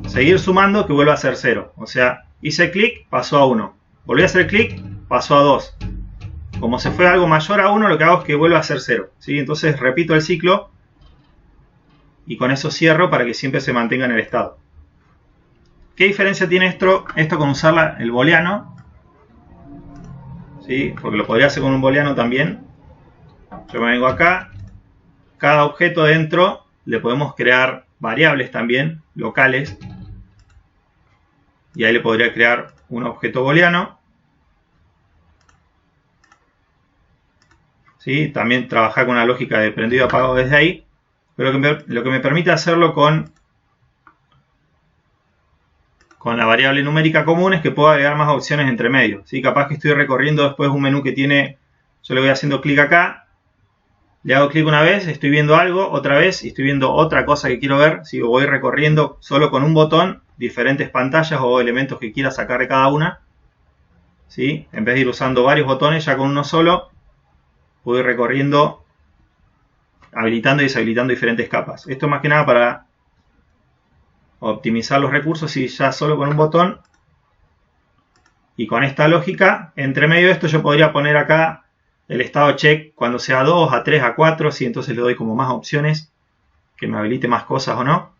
seguir sumando, que vuelva a ser 0. O sea, hice clic, pasó a 1. Volví a hacer clic, pasó a 2. Como se fue algo mayor a 1, lo que hago es que vuelva a ser 0, ¿sí? Entonces repito el ciclo y con eso cierro para que siempre se mantenga en el estado. ¿Qué diferencia tiene esto con usar el booleano? ¿Sí? Porque lo podría hacer con un booleano también. Yo me vengo acá, cada objeto dentro le podemos crear variables también, locales. Y ahí le podría crear un objeto booleano. ¿Sí? También trabajar con una lógica de prendido y apagado desde ahí. Pero lo que me permite hacerlo con la variable numérica común es que puedo agregar más opciones entre medio. ¿Sí? Capaz que estoy recorriendo después un menú que tiene, yo le voy haciendo clic acá, le hago clic una vez, estoy viendo algo, otra vez, y estoy viendo otra cosa que quiero ver. Si voy recorriendo solo con un botón, diferentes pantallas o elementos que quiera sacar de cada una. ¿Sí? En vez de ir usando varios botones, ya con uno solo, puedo ir recorriendo, habilitando y deshabilitando diferentes capas. Esto más que nada para optimizar los recursos y ya solo con un botón. Y con esta lógica, entre medio de esto yo podría poner acá el estado check cuando sea 2, a 3, a 4, ¿sí? Entonces le doy como más opciones, que me habilite más cosas o no.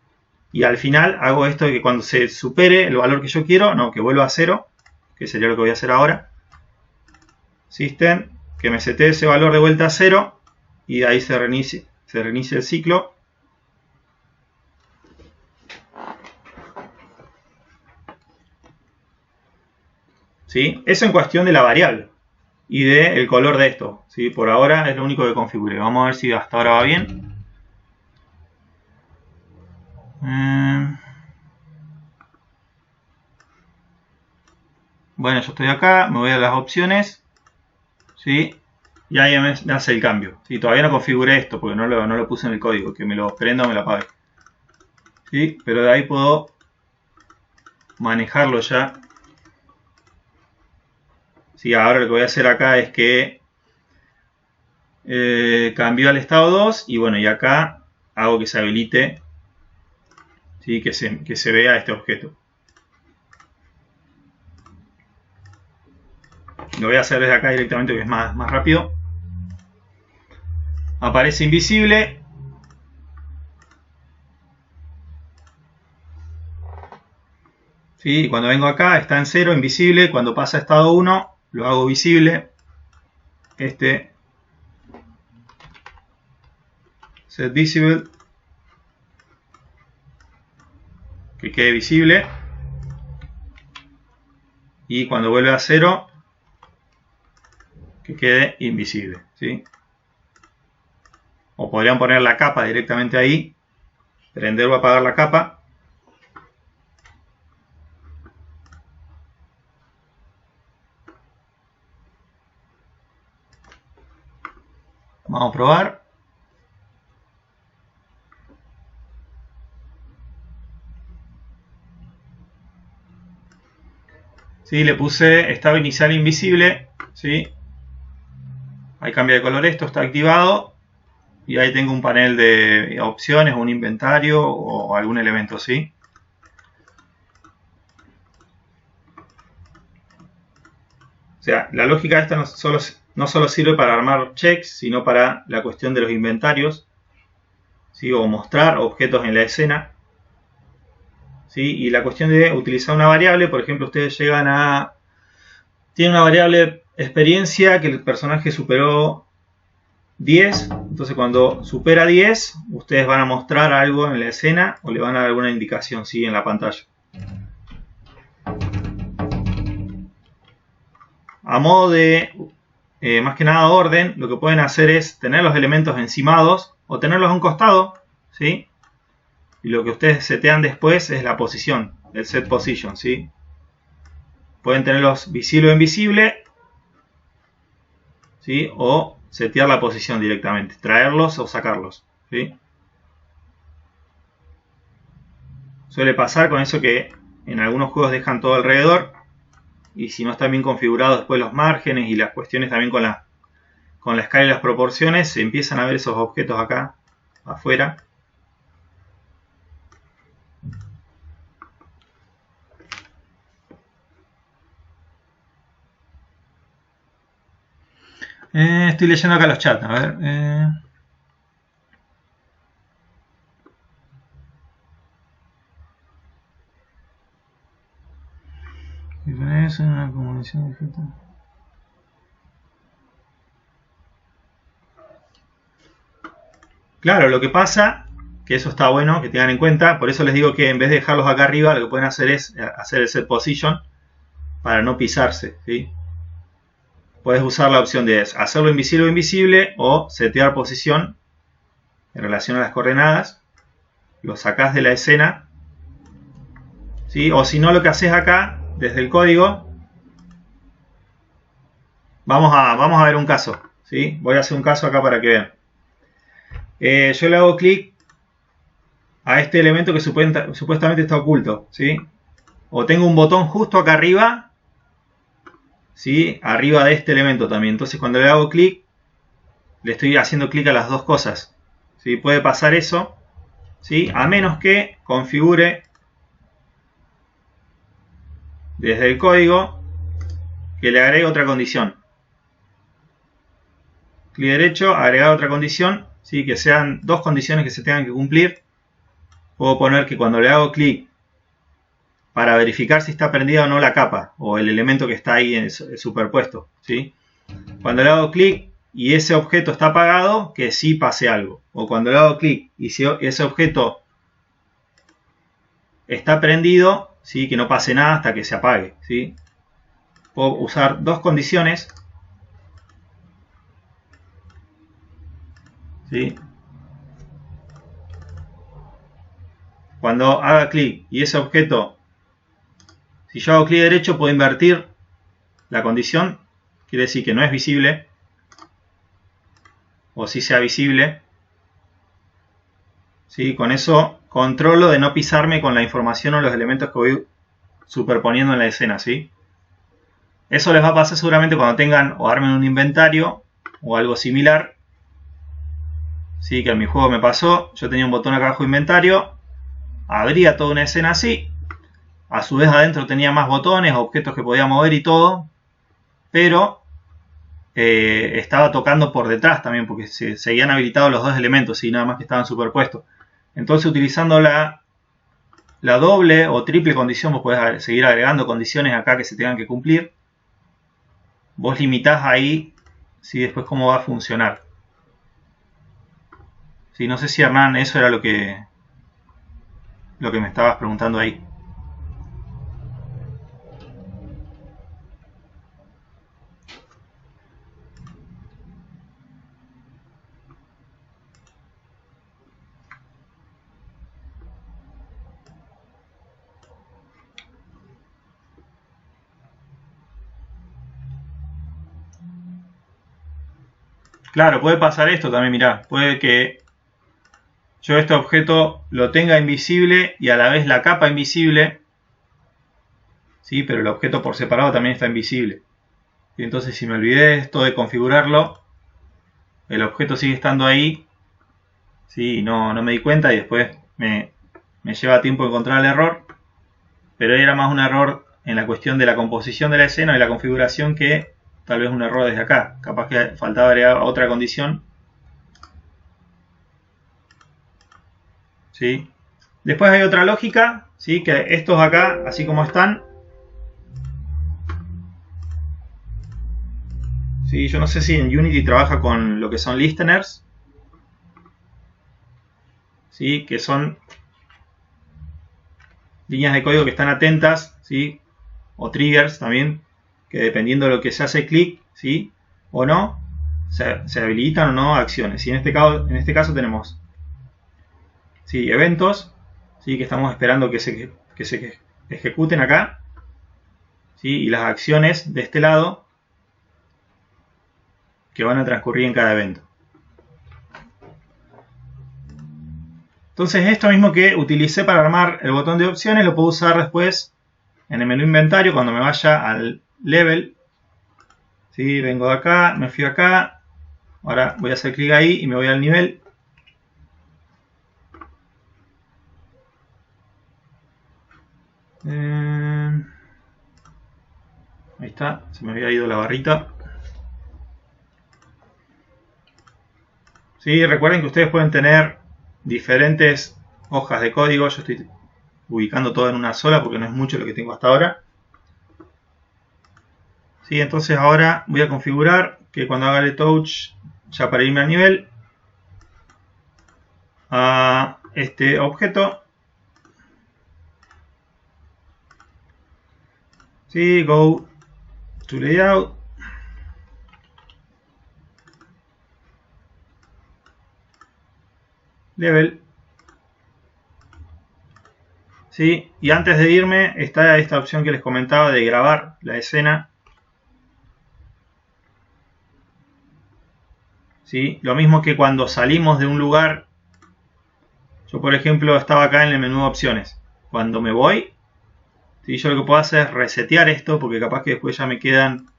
Y al final hago esto de que cuando se supere el valor que yo quiero, no, que vuelva a 0, que sería lo que voy a hacer ahora. System, que me setee ese valor de vuelta a 0 y de ahí se reinicie el ciclo. ¿Sí? Eso en cuestión de la variable y del color de esto. ¿Sí? Por ahora es lo único que configure. Vamos a ver si hasta ahora va bien. Bueno, yo estoy acá, me voy a las opciones. ¿Sí? Y ahí me hace el cambio. ¿Sí? Todavía no configuré esto porque no lo puse en el código, que me lo prenda o me lo apague. ¿Sí? Pero de ahí puedo manejarlo ya. ¿Sí? Ahora lo que voy a hacer acá es que cambio al estado 2 y bueno, y acá hago que se habilite, ¿sí? que se vea este objeto. Lo voy a hacer desde acá directamente que es más rápido. Aparece invisible. ¿Sí? Cuando vengo acá está en 0, invisible. Cuando pasa a estado 1 lo hago visible. Set visible. Que quede visible. Y cuando vuelve a 0 que quede invisible. ¿Sí? O podrían poner la capa directamente ahí. Prender o apagar la capa. Vamos a probar. ¿Sí? Le puse estado inicial invisible. ¿Sí? Ahí cambia de color esto, está activado. Y ahí tengo un panel de opciones, un inventario o algún elemento, ¿sí? O sea, la lógica esta no solo sirve para armar checks, sino para la cuestión de los inventarios, ¿sí? O mostrar objetos en la escena, ¿sí? Y la cuestión de utilizar una variable, por ejemplo, ustedes tienen una variable experiencia que el personaje superó 10, entonces cuando supera 10, ustedes van a mostrar algo en la escena o le van a dar alguna indicación, ¿sí? En la pantalla. A modo de, más que nada orden, lo que pueden hacer es tener los elementos encimados o tenerlos a un costado, ¿sí? Y lo que ustedes setean después es la posición, el set position, ¿sí? Pueden tenerlos visible o invisible, ¿sí? O setear la posición directamente, traerlos o sacarlos, ¿sí? Suele pasar con eso que en algunos juegos dejan todo alrededor y si no están bien configurados después los márgenes y las cuestiones también con la escala y las proporciones, se empiezan a ver esos objetos acá afuera. Estoy leyendo acá los chats, a ver. ¿Es una comunicación digital? Claro, lo que pasa, que eso está bueno, que tengan en cuenta, por eso les digo que en vez de dejarlos acá arriba, lo que pueden hacer es hacer el set position para no pisarse, ¿sí? Puedes usar la opción de hacerlo invisible o invisible o setear posición en relación a las coordenadas, lo sacás de la escena, ¿sí? O si no, lo que haces acá, desde el código, vamos a ver un caso, ¿sí? Voy a hacer un caso acá para que vean. Yo le hago clic a este elemento que supuestamente está oculto, ¿sí? O tengo un botón justo acá arriba, ¿sí? Arriba de este elemento también. Entonces cuando le hago clic, le estoy haciendo clic a las dos cosas, ¿sí? Puede pasar eso, ¿sí? A menos que configure desde el código que le agregue otra condición. Clic derecho, agregar otra condición, ¿sí? Que sean dos condiciones que se tengan que cumplir. Puedo poner que cuando le hago clic para verificar si está prendida o no la capa o el elemento que está ahí en superpuesto, ¿sí? Cuando le hago clic y ese objeto está apagado, que sí pase algo. O cuando le hago clic y si ese objeto está prendido, ¿sí? Que no pase nada hasta que se apague, ¿sí? Puedo usar dos condiciones, ¿sí? Cuando haga clic y ese objeto, si yo hago clic derecho, puedo invertir la condición, quiere decir que no es visible, o si sea visible, ¿sí? Con eso controlo de no pisarme con la información o los elementos que voy superponiendo en la escena, ¿sí? Eso les va a pasar seguramente cuando tengan o armen un inventario o algo similar, ¿sí? Que en mi juego me pasó, yo tenía un botón acá abajo inventario, abría toda una escena así, a su vez adentro tenía más botones, objetos que podía mover y todo, pero estaba tocando por detrás también porque se seguían habilitados los dos elementos y nada más que estaban superpuestos. Entonces utilizando la doble o triple condición, vos podés seguir agregando condiciones acá que se tengan que cumplir. Vos limitás ahí, ¿sí? Después cómo va a funcionar. Sí, no sé si Hernán, eso era lo que me estabas preguntando ahí. Claro, puede pasar esto también, mirá. Puede que yo este objeto lo tenga invisible y a la vez la capa invisible, ¿sí? Pero el objeto por separado también está invisible. Y entonces si me olvidé esto de configurarlo, el objeto sigue estando ahí, ¿sí? No me di cuenta y después me lleva tiempo encontrar el error. Pero era más un error en la cuestión de la composición de la escena y la configuración que tal vez un error desde acá. Capaz que faltaba agregar otra condición. ¿Sí? Después hay otra lógica, ¿sí? Que estos acá, así como están, ¿sí? Yo no sé si en Unity trabaja con lo que son listeners, ¿sí? Que son líneas de código que están atentas, ¿sí? O triggers también, que dependiendo de lo que se hace clic, ¿sí? O no, se habilitan o no acciones. Y en este caso tenemos, ¿sí? Eventos, ¿sí? Que estamos esperando que se ejecuten acá, ¿sí? Y las acciones de este lado que van a transcurrir en cada evento. Entonces esto mismo que utilicé para armar el botón de opciones lo puedo usar después en el menú inventario cuando me vaya al level, ¿sí? Vengo de acá, me fui acá, ahora voy a hacer clic ahí y me voy al nivel. Ahí está, se me había ido la barrita. ¿Sí? Recuerden que ustedes pueden tener diferentes hojas de código. Yo estoy ubicando todo en una sola porque no es mucho lo que tengo hasta ahora. ¿Sí? Entonces ahora voy a configurar que cuando haga el touch, ya para irme al nivel, a este objeto. Sí, go to layout. Level. ¿Sí? Y antes de irme está esta opción que les comentaba de grabar la escena. ¿Sí? Lo mismo que cuando salimos de un lugar. Yo por ejemplo estaba acá en el menú de opciones. Cuando me voy, ¿sí? Yo lo que puedo hacer es resetear esto, porque capaz que después ya me quedan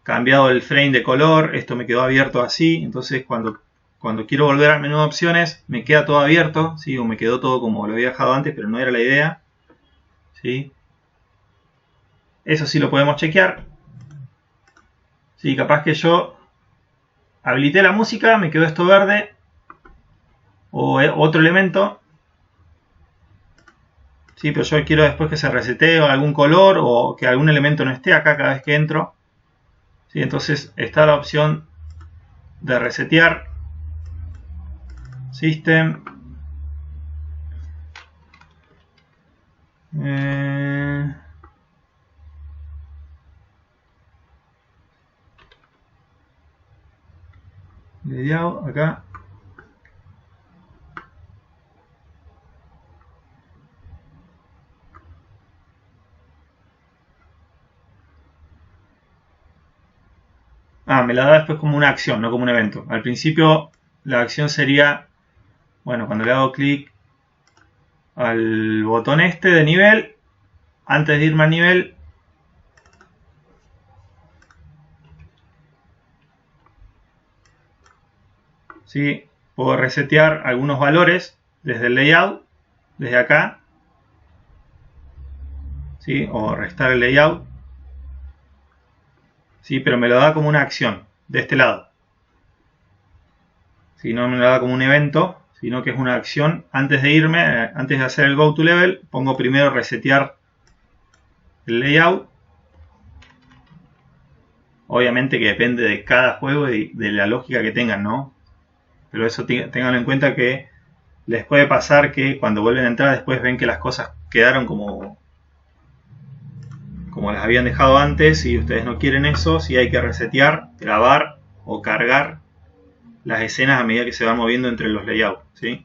cambiado el frame de color. Esto me quedó abierto así. Entonces cuando quiero volver al menú de opciones me queda todo abierto, ¿sí? O me quedó todo como lo había dejado antes, pero no era la idea, ¿sí? Eso sí lo podemos chequear. Sí, capaz que yo habilité la música, me quedó esto verde, o otro elemento, sí, pero yo quiero después que se resetee algún color o que algún elemento no esté acá cada vez que entro, ¿sí? Entonces está la opción de resetear, System, layout acá. Me la da después como una acción, no como un evento. Al principio la acción sería, bueno, cuando le hago clic al botón este de nivel, antes de irme al nivel, ¿sí? Puedo resetear algunos valores desde el layout, desde acá, ¿sí? O restar el layout, ¿sí? Pero me lo da como una acción de este lado, ¿sí? No me lo da como un evento, sino que es una acción. Antes de irme, antes de hacer el go to level, pongo primero resetear el layout. Obviamente que depende de cada juego y de la lógica que tengan, ¿no? Pero eso tenganlo en cuenta, que les puede pasar que cuando vuelven a entrar después ven que las cosas quedaron como las habían dejado antes, y ustedes no quieren eso. Si hay que resetear, grabar o cargar las escenas a medida que se van moviendo entre los layouts, ¿sí?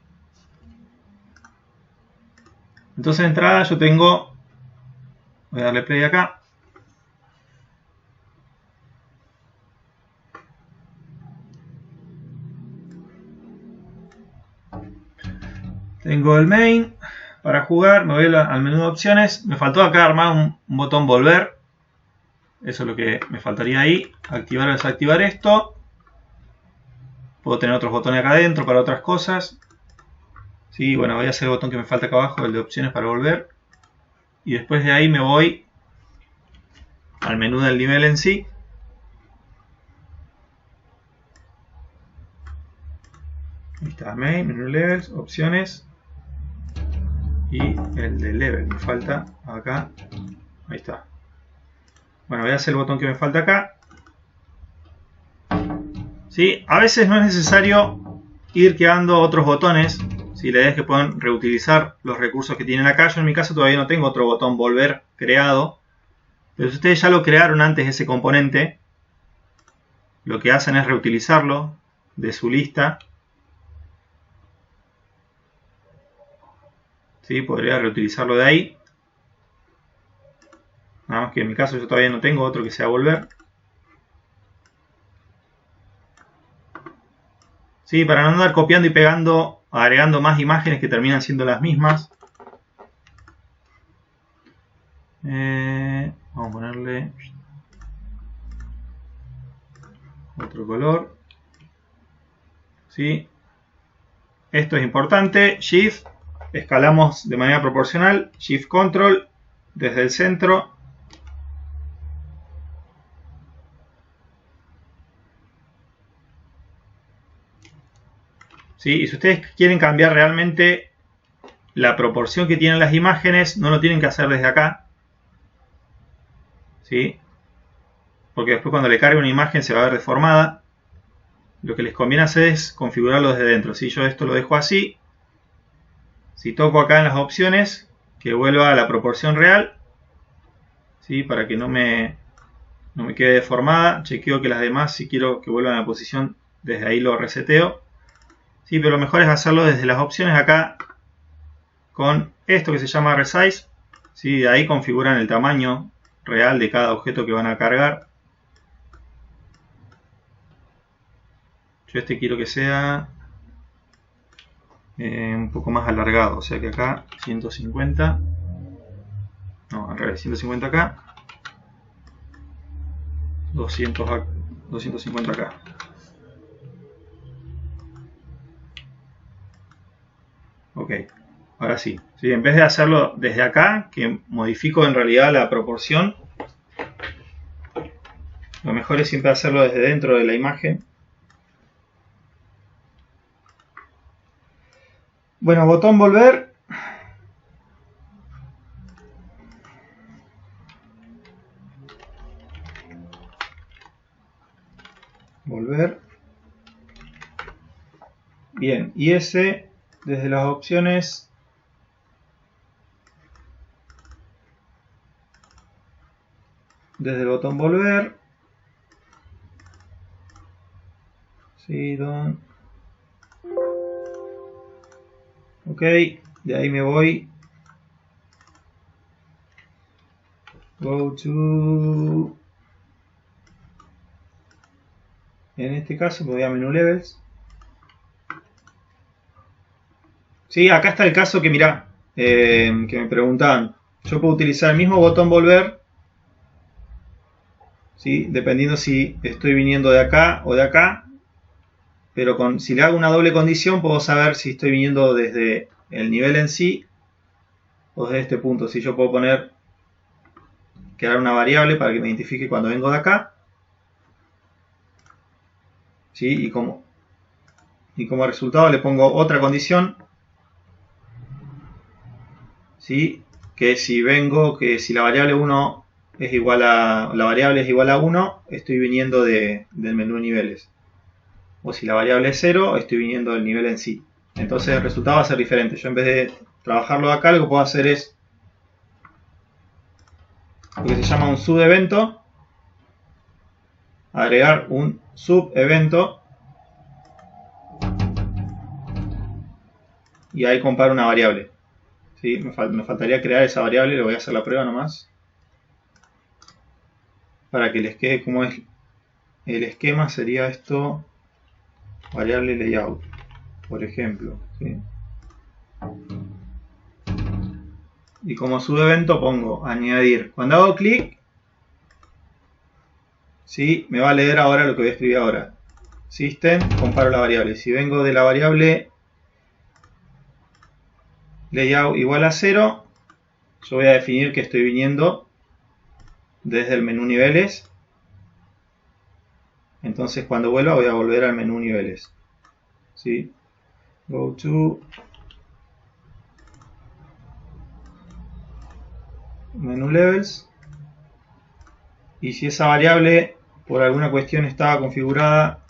Entonces de entrada yo tengo, voy a darle play acá, tengo el main para jugar. Me voy al menú de opciones. Me faltó acá armar un botón volver, eso es lo que me faltaría ahí. Activar o desactivar esto. Puedo tener otros botones acá adentro para otras cosas, sí. Bueno, voy a hacer el botón que me falta acá abajo, el de opciones para volver, y después de ahí me voy al menú del nivel en sí. Ahí está, main, menú levels, opciones, y el de level me falta acá. Ahí está. Bueno, voy a hacer el botón que me falta acá, ¿sí? A veces no es necesario ir creando otros botones, ¿sí? La idea es que puedan reutilizar los recursos que tienen acá. Yo en mi caso todavía no tengo otro botón volver creado, pero si ustedes ya lo crearon antes ese componente, lo que hacen es reutilizarlo de su lista, ¿sí? Podría reutilizarlo de ahí. Nada más que en mi caso yo todavía no tengo otro que sea volver, ¿sí? Para no andar copiando y pegando, agregando más imágenes que terminan siendo las mismas. Vamos a ponerle otro color, ¿sí? Esto es importante. Shift, escalamos de manera proporcional. Shift Control, desde el centro. ¿Sí? Y si ustedes quieren cambiar realmente la proporción que tienen las imágenes, no lo tienen que hacer desde acá, ¿sí? Porque después cuando le cargue una imagen se va a ver deformada. lo que les conviene hacer es configurarlo desde dentro. Si yo esto lo dejo así, si toco acá en las opciones, que vuelva a la proporción real, ¿sí? Para que no me quede deformada. Chequeo que las demás, si quiero que vuelvan a la posición, desde ahí lo reseteo. Sí, pero lo mejor es hacerlo desde las opciones acá con esto que se llama Resize. ¿Sí? De ahí configuran el tamaño real de cada objeto que van a cargar. Yo este quiero que sea un poco más alargado, o sea que acá 150, no, al revés, 150 acá, 250 acá. Ok, ahora sí. Sí, en vez de hacerlo desde acá, que modifico en realidad la proporción, lo mejor es siempre hacerlo desde dentro de la imagen. Bueno, botón volver. Volver. Bien, y ese desde las opciones desde el botón volver. Sí, ok, de ahí me voy. Go to. En este caso me voy a menú levels. Sí, acá está el caso que mirá, que me preguntaban. Yo puedo utilizar el mismo botón volver, ¿sí? Dependiendo si estoy viniendo de acá o de acá. Pero si le hago una doble condición, puedo saber si estoy viniendo desde el nivel en sí o desde este punto. Si yo puedo crear una variable para que me identifique cuando vengo de acá. ¿Sí? Y como resultado le pongo otra condición. ¿Sí? Que si la variable 1 es igual a, la variable es igual a 1, estoy viniendo del menú niveles. O si la variable es 0, estoy viniendo del nivel en sí. Entonces el resultado va a ser diferente. Yo en vez de trabajarlo de acá, lo que puedo hacer es lo que se llama un subevento. Agregar un subevento. Y ahí comparo una variable. ¿Sí? Me faltaría crear esa variable, le voy a hacer la prueba nomás. Para que les quede como es el esquema, sería esto, variable layout, por ejemplo. ¿Sí? Y como subevento pongo añadir. Cuando hago clic, ¿sí? Me va a leer ahora lo que voy a escribir ahora. System, comparo la variable. Si vengo de la variable layout igual a 0, yo voy a definir que estoy viniendo desde el menú niveles. Entonces cuando vuelva voy a volver al menú niveles. ¿Sí? Go to menú levels. Y si esa variable por alguna cuestión estaba configurada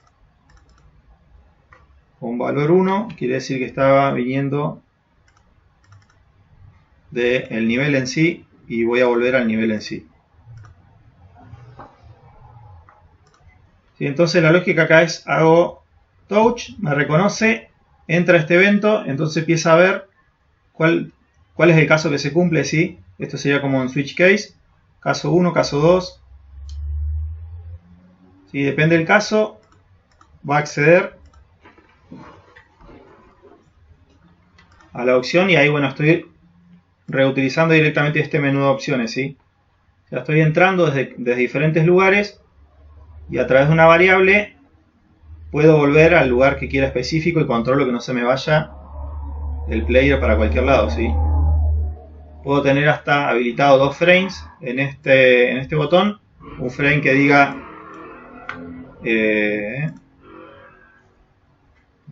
con valor 1, quiere decir que estaba viniendo del nivel en sí y voy a volver al nivel en sí. ¿Sí? Entonces la lógica acá es hago touch, me reconoce, entra este evento, entonces empieza a ver cuál es el caso que se cumple. ¿Sí? Esto sería como un switch case, caso 1, caso 2. ¿Sí? Depende del caso, va a acceder a la opción y ahí, bueno, estoy reutilizando directamente este menú de opciones. ¿Sí? Ya estoy entrando desde diferentes lugares y a través de una variable puedo volver al lugar que quiera específico y controlo que no se me vaya el player para cualquier lado. ¿Sí? Puedo tener hasta habilitado 2 frames en este botón. Un frame que diga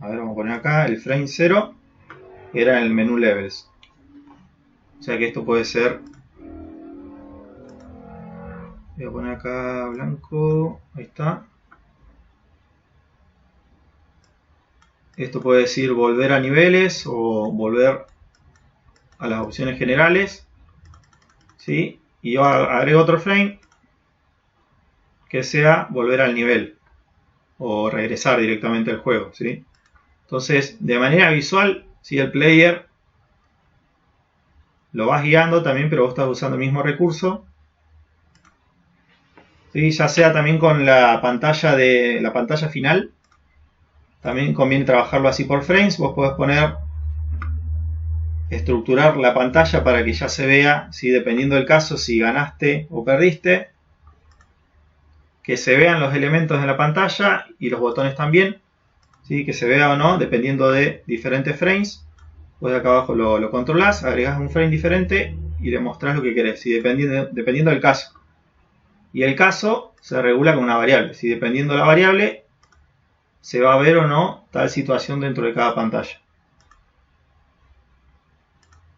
a ver, vamos a poner acá el frame 0, era en el menú levels. O sea que esto puede ser, voy a poner acá blanco, ahí está. Esto puede decir volver a niveles o volver a las opciones generales, ¿sí? Y yo agrego otro frame que sea volver al nivel o regresar directamente al juego, ¿sí? Entonces, de manera visual, si el player lo vas guiando también, pero vos estás usando el mismo recurso, ¿sí? Ya sea también con la pantalla final, también conviene trabajarlo así por frames. Vos podés estructurar la pantalla para que ya se vea, ¿sí? Dependiendo del caso, si ganaste o perdiste, que se vean los elementos de la pantalla y los botones también, ¿sí? Que se vea o no, dependiendo de diferentes frames. Vos de acá abajo lo controlás, agregás un frame diferente y le mostrás lo que querés, ¿sí? Dependiendo del caso. Y el caso se regula con una variable, ¿sí? Dependiendo de la variable, se va a ver o no tal situación dentro de cada pantalla.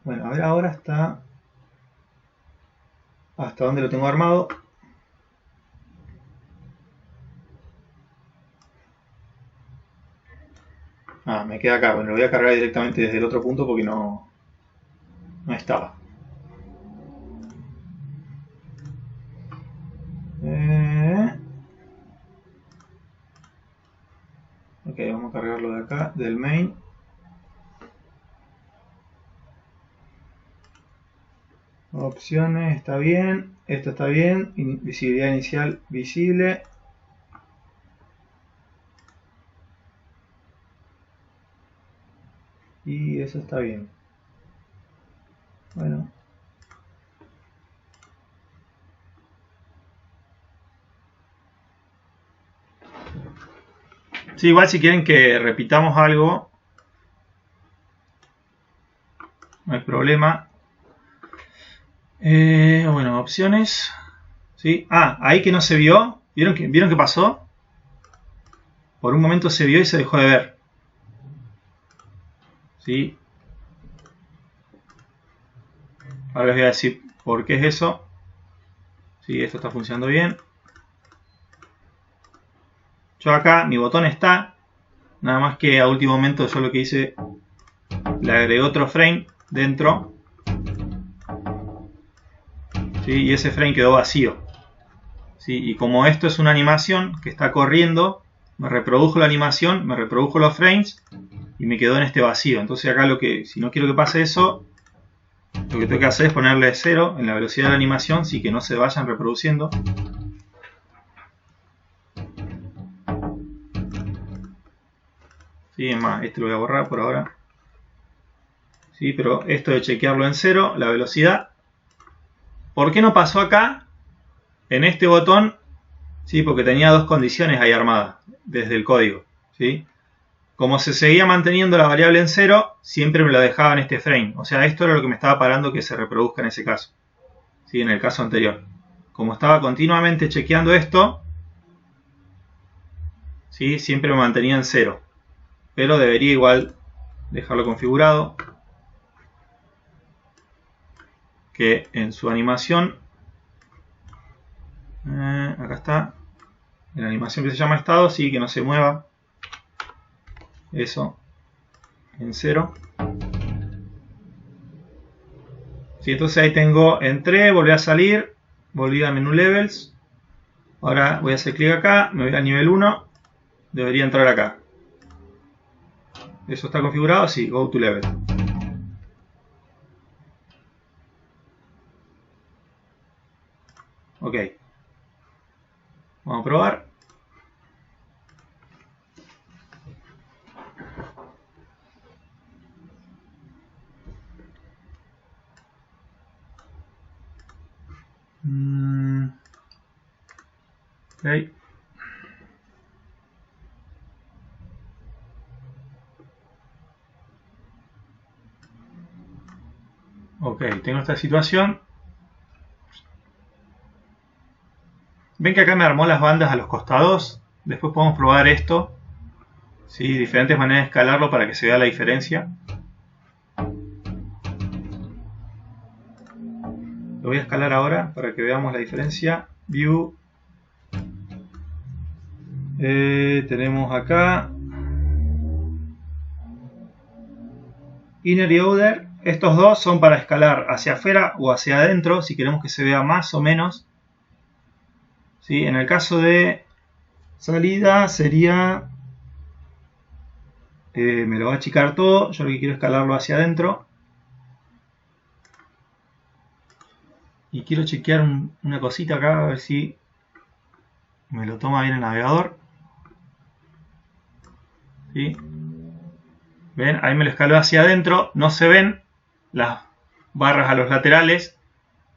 Bueno, a ver ahora hasta dónde lo tengo armado. Me queda acá. Bueno, lo voy a cargar directamente desde el otro punto porque no estaba. Ok, vamos a cargarlo de acá, del main. Opciones, está bien. Esto está bien. Visibilidad inicial visible. Y eso está bien. Bueno. Sí, igual si quieren que repitamos algo, no hay problema. Bueno, opciones. ¿Sí? Ahí que no se vio. ¿Vieron qué pasó? Por un momento se vio y se dejó de ver. ¿Sí? Ahora les voy a decir por qué es eso. Sí, esto está funcionando bien. Yo acá, mi botón está. Nada más que a último momento yo lo que hice, le agregué otro frame dentro. ¿Sí? Y ese frame quedó vacío. ¿Sí? Y como esto es una animación que está corriendo, me reprodujo la animación, me reprodujo los frames y me quedó en este vacío. Entonces acá si no quiero que pase eso, lo que tengo que hacer es ponerle 0 en la velocidad de la animación, sí, que no se vayan reproduciendo. Sí, es más, este lo voy a borrar por ahora. Sí, pero esto de chequearlo en 0, la velocidad. ¿Por qué no pasó acá? En este botón, sí, porque tenía dos condiciones ahí armadas desde el código, ¿sí? Como se seguía manteniendo la variable en 0, siempre me la dejaba en este frame. O sea, esto era lo que me estaba parando que se reproduzca en ese caso. ¿Sí? En el caso anterior. Como estaba continuamente chequeando esto, ¿sí? Siempre me mantenía en 0. Pero debería igual dejarlo configurado. Que en su animación, acá está, en la animación que se llama estado, sí, que no se mueva. Eso, en 0. Sí, entonces ahí tengo, entré, volví a salir, volví a menú levels. Ahora voy a hacer clic acá, me voy a nivel 1, debería entrar acá. ¿Eso está configurado? Sí, go to level. Ok. Vamos a probar. Ok. Ok, tengo esta situación. Ven que acá me armó las bandas a los costados. Después podemos probar esto. ¿Sí? Diferentes maneras de escalarlo para que se vea la diferencia. Lo voy a escalar ahora para que veamos la diferencia. View. Tenemos acá. Inner y Outer, estos dos son para escalar hacia afuera o hacia adentro, si queremos que se vea más o menos. ¿Sí? En el caso de salida sería... me lo va a achicar todo, yo lo que quiero es escalarlo hacia adentro. Y quiero chequear una cosita acá, a ver si me lo toma bien el navegador. ¿Sí? ¿Ven? Ahí me lo escaló hacia adentro. No se ven las barras a los laterales,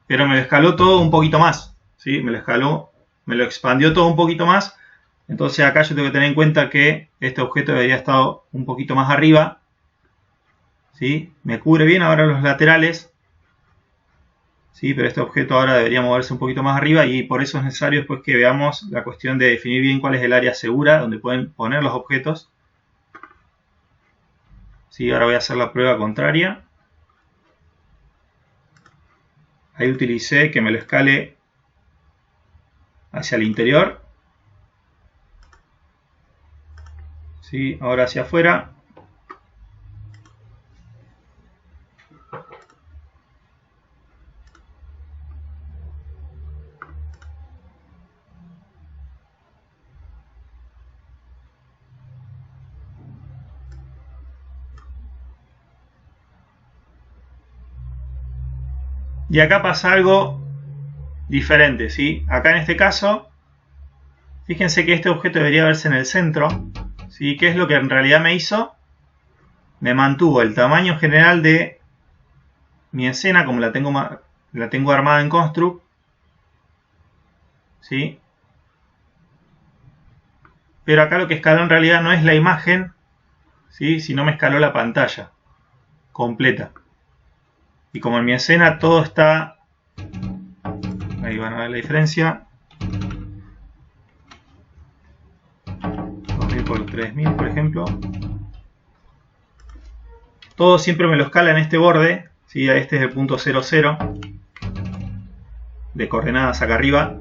pero me lo escaló todo un poquito más. ¿Sí? Me lo expandió todo un poquito más. Entonces acá yo tengo que tener en cuenta que este objeto debería estar un poquito más arriba. ¿Sí? Me cubre bien ahora los laterales. ¿Sí? Pero este objeto ahora debería moverse un poquito más arriba y por eso es necesario después que veamos la cuestión de definir bien cuál es el área segura donde pueden poner los objetos. ¿Sí? Ahora voy a hacer la prueba contraria. Ahí utilicé que me lo escale hacia el interior. ¿Sí? Ahora hacia afuera. Y acá pasa algo diferente, ¿sí? Acá en este caso, fíjense que este objeto debería verse en el centro, ¿sí? ¿Qué es lo que en realidad me hizo? Me mantuvo el tamaño general de mi escena, como la tengo armada en Construct, ¿sí? Pero acá lo que escaló en realidad no es la imagen, ¿sí? Sino me escaló la pantalla completa. Y como en mi escena todo está... Ahí van a ver la diferencia. 2000 por 3000, por ejemplo. Todo siempre me lo escala en este borde. ¿Sí? Este es el punto 00 de coordenadas acá arriba.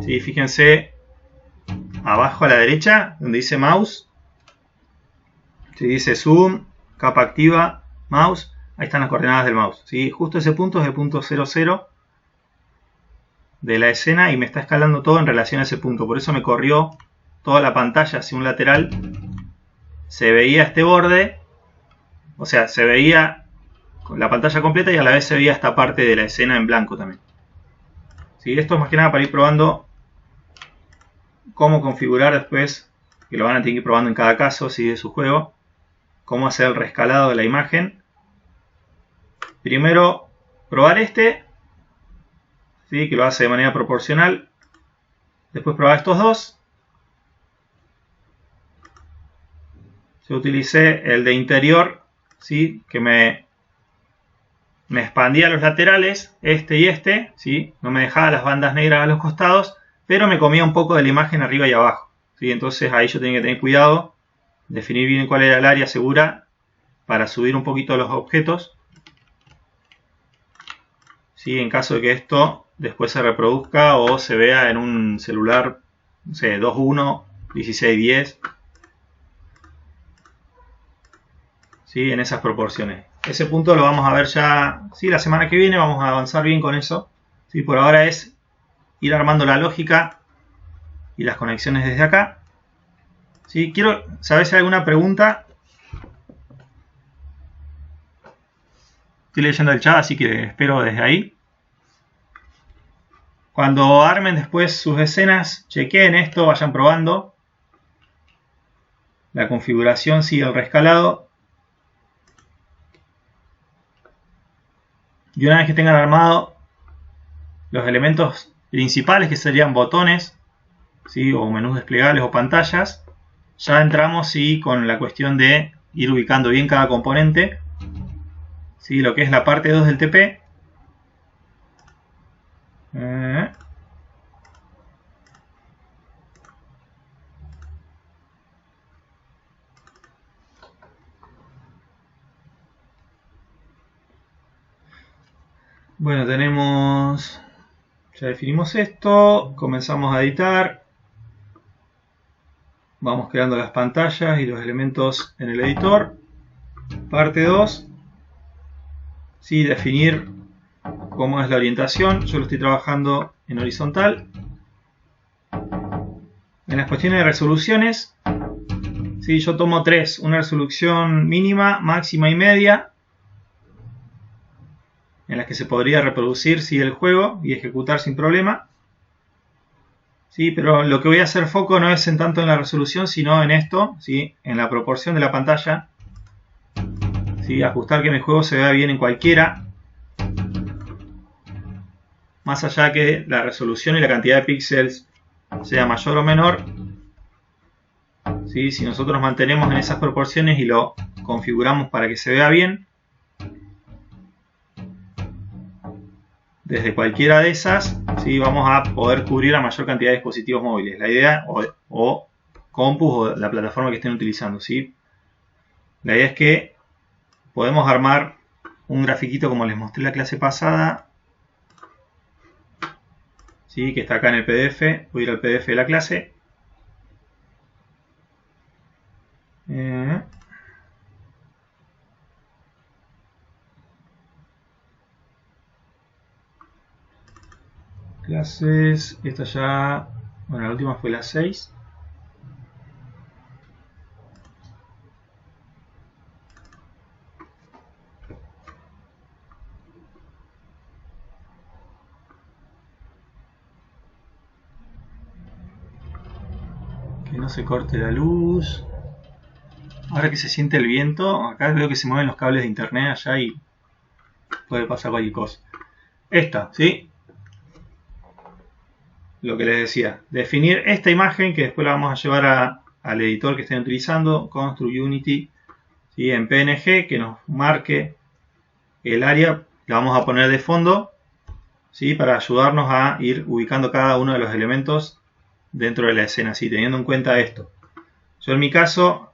¿Sí? Fíjense abajo a la derecha donde dice mouse. ¿Sí? Dice zoom, capa activa, mouse. Ahí están las coordenadas del mouse. ¿Sí? Justo ese punto es el punto 00 de la escena y me está escalando todo en relación a ese punto. Por eso me corrió toda la pantalla hacia un lateral. Se veía este borde, o sea, se veía la pantalla completa y a la vez se veía esta parte de la escena en blanco también. ¿Sí? Esto es más que nada para ir probando cómo configurar después, que lo van a tener que ir probando en cada caso, ¿sí? De su juego, cómo hacer el rescalado de la imagen. Primero, probar este, ¿sí? Que lo hace de manera proporcional. Después probar estos dos. Yo utilicé el de interior, ¿sí? Que me expandía los laterales, este y este, ¿sí? No me dejaba las bandas negras a los costados, pero me comía un poco de la imagen arriba y abajo, ¿sí? Entonces ahí yo tenía que tener cuidado, definir bien cuál era el área segura para subir un poquito los objetos, ¿sí? En caso de que esto después se reproduzca o se vea en un celular, no sé, 2.1, 16:10, ¿sí? En esas proporciones. Ese punto lo vamos a ver ya, ¿sí? La semana que viene vamos a avanzar bien con eso, ¿sí? Por ahora es ir armando la lógica y las conexiones desde acá, ¿sí? Quiero saber si hay alguna pregunta. Estoy leyendo el chat, así que espero desde ahí. Cuando armen después sus escenas, chequeen esto, vayan probando la configuración, sigue el rescalado. Y una vez que tengan armado los elementos principales, que serían botones, ¿sí? O menús desplegables o pantallas, ya entramos, ¿sí? Con la cuestión de ir ubicando bien cada componente, ¿sí? Lo que es la parte 2 del TP. Bueno, ya definimos esto, comenzamos a editar, vamos creando las pantallas y los elementos en el editor. Parte 2. Sí, definir cómo es la orientación. Yo lo estoy trabajando en horizontal. En las cuestiones de resoluciones, sí, yo tomo 3. Una resolución mínima, máxima y media, en las que se podría reproducir el juego y ejecutar sin problema. Sí, pero lo que voy a hacer foco no es en tanto en la resolución, sino en esto, ¿sí? En la proporción de la pantalla. ¿Sí? Ajustar que mi juego se vea bien en cualquiera. Más allá que la resolución y la cantidad de píxeles sea mayor o menor. ¿Sí? Si nosotros nos mantenemos en esas proporciones y lo configuramos para que se vea bien, desde cualquiera de esas, ¿sí? Vamos a poder cubrir la mayor cantidad de dispositivos móviles. La idea, o compus o la plataforma que estén utilizando, ¿sí? La idea es que podemos armar un grafiquito como les mostré en la clase pasada, ¿sí? Que está acá en el PDF. Voy a ir al PDF de la clase. Clases, esta ya, bueno, la última fue la 6. Que no se corte la luz. Ahora que se siente el viento, acá veo que se mueven los cables de internet allá y puede pasar cualquier cosa. Esta, ¿sí? Lo que les decía, definir esta imagen que después la vamos a llevar al editor que estén utilizando, Construct Unity, ¿sí? En PNG, que nos marque el área, la vamos a poner de fondo, ¿sí? Para ayudarnos a ir ubicando cada uno de los elementos dentro de la escena, ¿sí? Teniendo en cuenta esto. Yo en mi caso,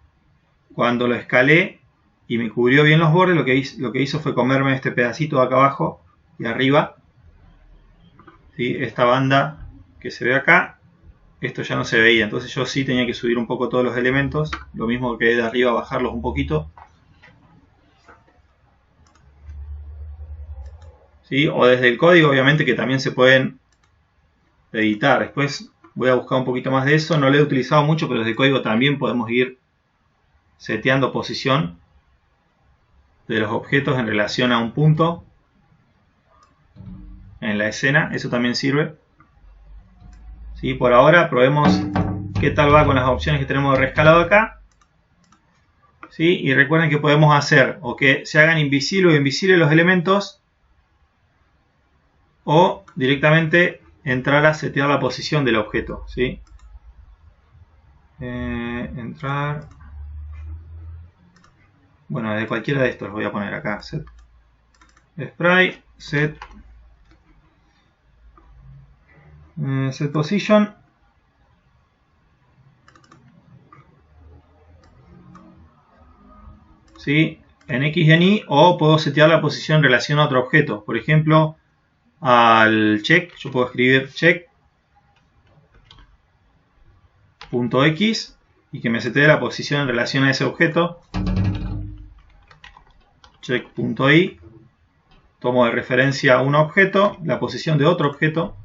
cuando lo escalé y me cubrió bien los bordes, lo que hizo fue comerme este pedacito de acá abajo y arriba, ¿sí? Esta banda que se ve acá, esto ya no se veía, entonces yo sí tenía que subir un poco todos los elementos, lo mismo que de arriba bajarlos un poquito, ¿sí? O desde el código obviamente que también se pueden editar. Después voy a buscar un poquito más de eso, no lo he utilizado mucho, pero desde el código también podemos ir seteando posición de los objetos en relación a un punto en la escena, eso también sirve. ¿Sí? Por ahora probemos qué tal va con las opciones que tenemos de reescalado acá. ¿Sí? Y recuerden que podemos hacer o que se hagan invisibles o invisibles los elementos, o directamente entrar a setear la posición del objeto, ¿sí? Entrar, bueno, de cualquiera de estos los voy a poner acá, set sprite, set position, ¿sí? En X y en Y, o puedo setear la posición en relación a otro objeto, por ejemplo al check, yo puedo escribir check.x y que me setee la posición en relación a ese objeto. Check.y, tomo de referencia un objeto, la posición de otro objeto,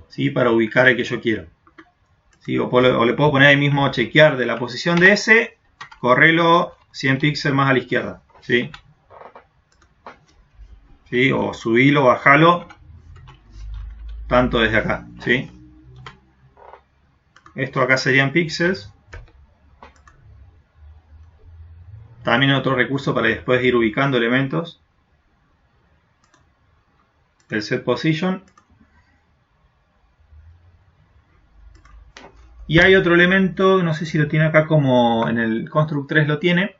¿sí? Para ubicar el que yo quiero, ¿sí? O le puedo poner ahí mismo chequear de la posición de ese, correlo 100 píxeles más a la izquierda, ¿sí? ¿Sí? O subilo, bajalo, tanto desde acá, ¿sí? Esto acá serían píxeles. También otro recurso para después ir ubicando elementos. El set position. Y hay otro elemento, no sé si lo tiene acá como en el Construct 3 lo tiene.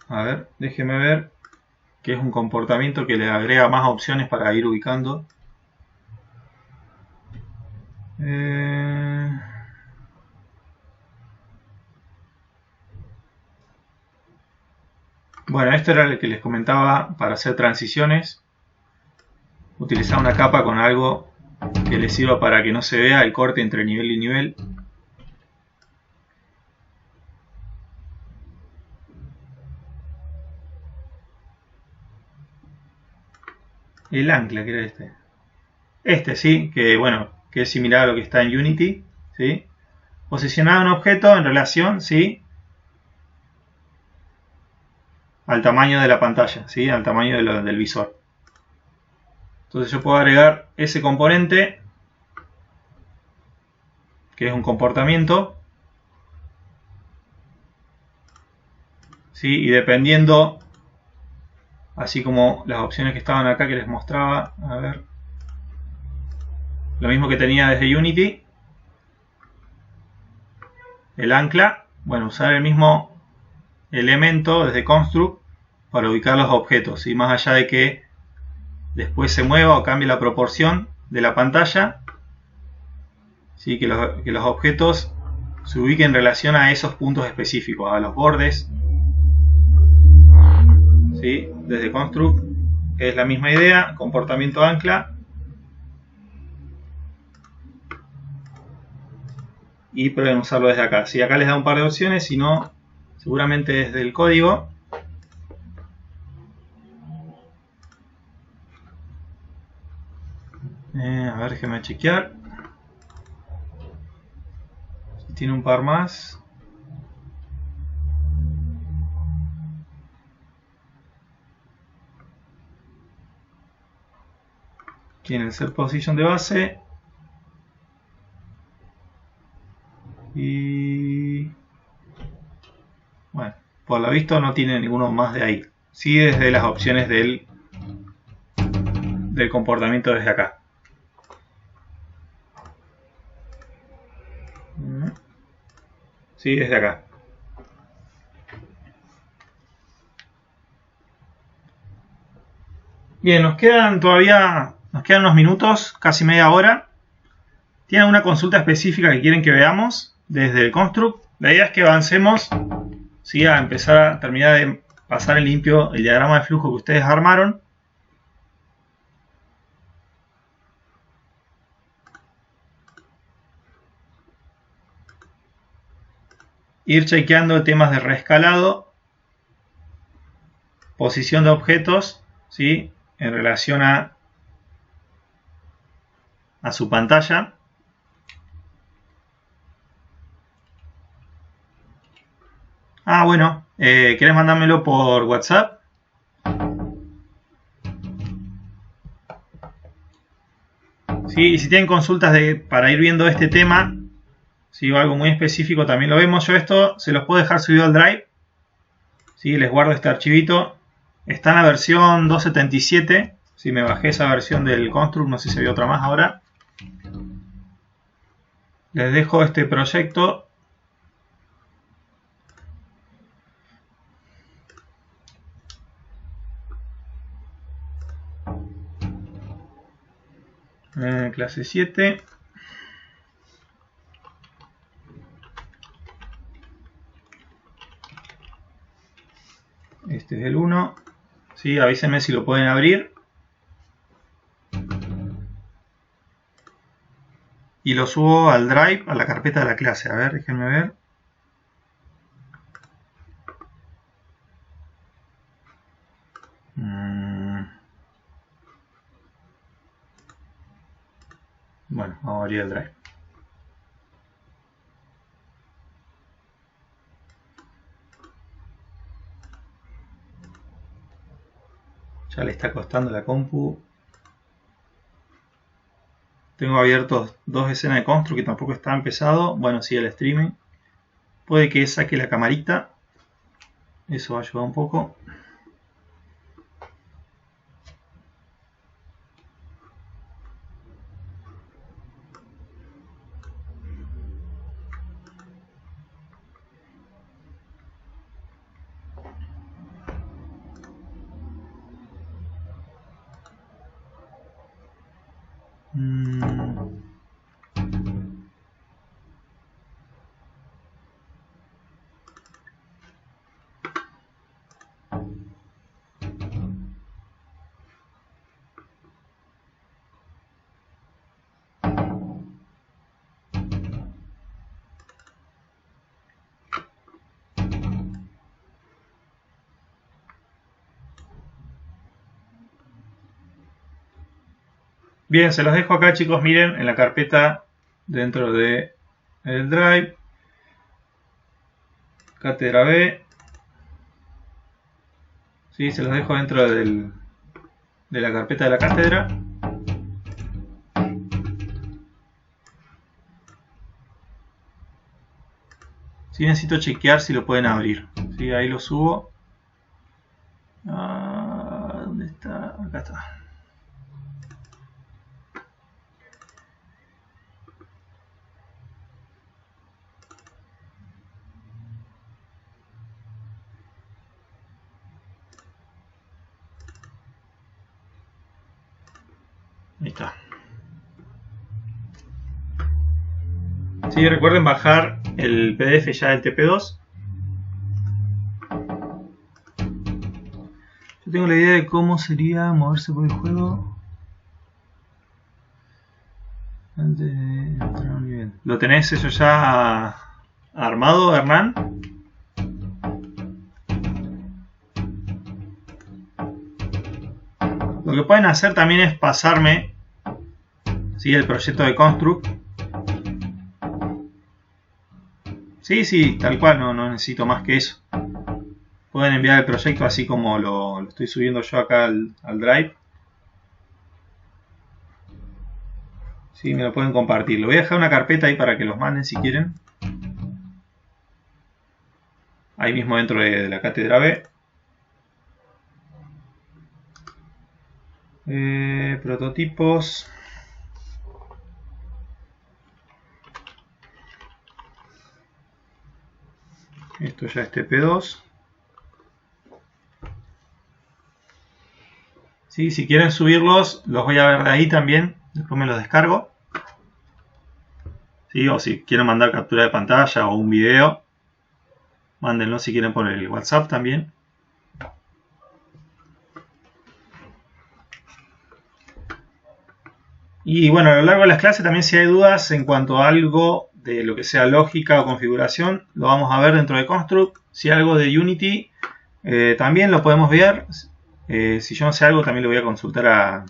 A ver, déjeme ver. Que es un comportamiento que le agrega más opciones para ir ubicando. Bueno, esto era el que les comentaba para hacer transiciones. Utilizar una capa con algo que les sirva para que no se vea el corte entre nivel y nivel. El ancla, que era este. Este, sí, que bueno, que es similar a lo que está en Unity, ¿sí? Posicionar un objeto en relación, ¿sí? Al tamaño de la pantalla, ¿sí? Al tamaño del visor. Entonces yo puedo agregar ese componente, que es un comportamiento, ¿sí? Y dependiendo, así como las opciones que estaban acá que les mostraba, a ver, lo mismo que tenía desde Unity, el ancla, bueno, usar el mismo elemento desde Construct para ubicar los objetos, y más allá de que después se mueva o cambie la proporción de la pantalla, ¿sí? Que los objetos se ubiquen en relación a esos puntos específicos, a los bordes, ¿sí? Desde Construct es la misma idea, comportamiento ancla, y pueden usarlo desde acá. Si acá les da un par de opciones, si no, seguramente desde el código. A ver, déjenme chequear. Si tiene un par más. Tiene el set position de base. Y bueno, por lo visto no tiene ninguno más de ahí. Sí, desde las opciones del comportamiento desde acá. Sí, desde acá. Bien, nos quedan unos minutos, casi media hora. ¿Tienen una consulta específica que quieren que veamos desde el construct? La idea es que avancemos, ¿sí? A empezar a terminar de pasar en limpio el diagrama de flujo que ustedes armaron. Ir chequeando temas de reescalado, posición de objetos, ¿sí? En relación a su pantalla. Ah, bueno, ¿querés mandármelo por WhatsApp? Sí, y si tienen consultas para ir viendo este tema, si o algo muy específico, también lo vemos. Yo esto se los puedo dejar subido al Drive. ¿Sí? Les guardo este archivito. Está en la versión 2.77. Si me bajé esa versión del Construct, no sé si había otra más ahora. Les dejo este proyecto. Clase 7. Este es el 1. ¿Sí? Avísenme si lo pueden abrir. Y lo subo al Drive, a la carpeta de la clase. A ver, déjenme ver. Bueno, vamos a abrir el Drive. Ya le está costando la compu. Tengo abiertos dos escenas de construct que tampoco está empezado. Bueno, sí, el streaming. Puede que saque la camarita. Eso va a ayudar un poco. Bien, se los dejo acá, chicos, miren, en la carpeta dentro de el Drive, Cátedra B. Sí, se los dejo dentro de la carpeta de la cátedra. Sí, necesito chequear si lo pueden abrir. Sí, ahí lo subo. ¿Dónde está? Acá está. Ahí está. Sí, recuerden bajar el PDF ya del TP2. Yo tengo la idea de cómo sería moverse por el juego antes de entrar a un nivel. ¿Lo tenés eso ya armado, Hernán? Lo que pueden hacer también es pasarme, ¿sí?, el proyecto de Construct. Sí, tal cual, no necesito más que eso. Pueden enviar el proyecto así como lo estoy subiendo yo acá al Drive. Sí, me lo pueden compartir. Le voy a dejar una carpeta ahí para que los manden si quieren. Ahí mismo dentro de la cátedra B. Prototipos. Esto ya es TP2. Sí, si quieren subirlos, los voy a ver de ahí también. Después me los descargo. ¿Sí? O si quieren mandar captura de pantalla o un video, mándenlo si quieren por el WhatsApp también. Y bueno, a lo largo de las clases también, si hay dudas en cuanto a algo de lo que sea lógica o configuración, lo vamos a ver dentro de Construct. Si algo de Unity, también lo podemos ver. Si yo no sé algo, también le voy a consultar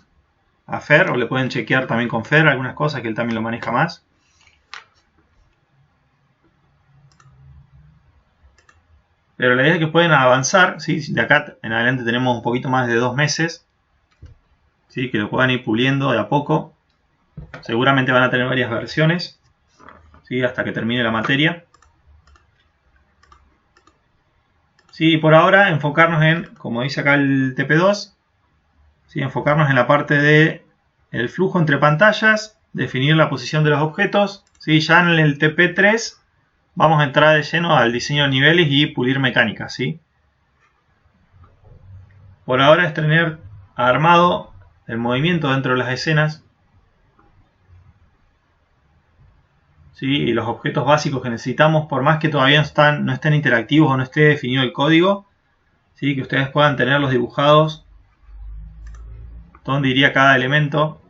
a Fer, o le pueden chequear también con Fer algunas cosas, que él también lo maneja más. Pero la idea es que pueden avanzar, ¿sí? De acá en adelante tenemos un poquito más de 2 meses, ¿sí?, que lo puedan ir puliendo de a poco. Seguramente van a tener varias versiones, ¿sí?, hasta que termine la materia. Sí, por ahora enfocarnos en, como dice acá el TP2, ¿sí?, enfocarnos en la parte de el flujo entre pantallas, definir la posición de los objetos. ¿Sí? Ya en el TP3 vamos a entrar de lleno al diseño de niveles y pulir mecánicas, ¿sí? Por ahora es tener armado el movimiento dentro de las escenas, ¿sí?, y los objetos básicos que necesitamos, por más que todavía no estén interactivos o no esté definido el código, ¿sí?, que ustedes puedan tenerlos dibujados, dónde iría cada elemento.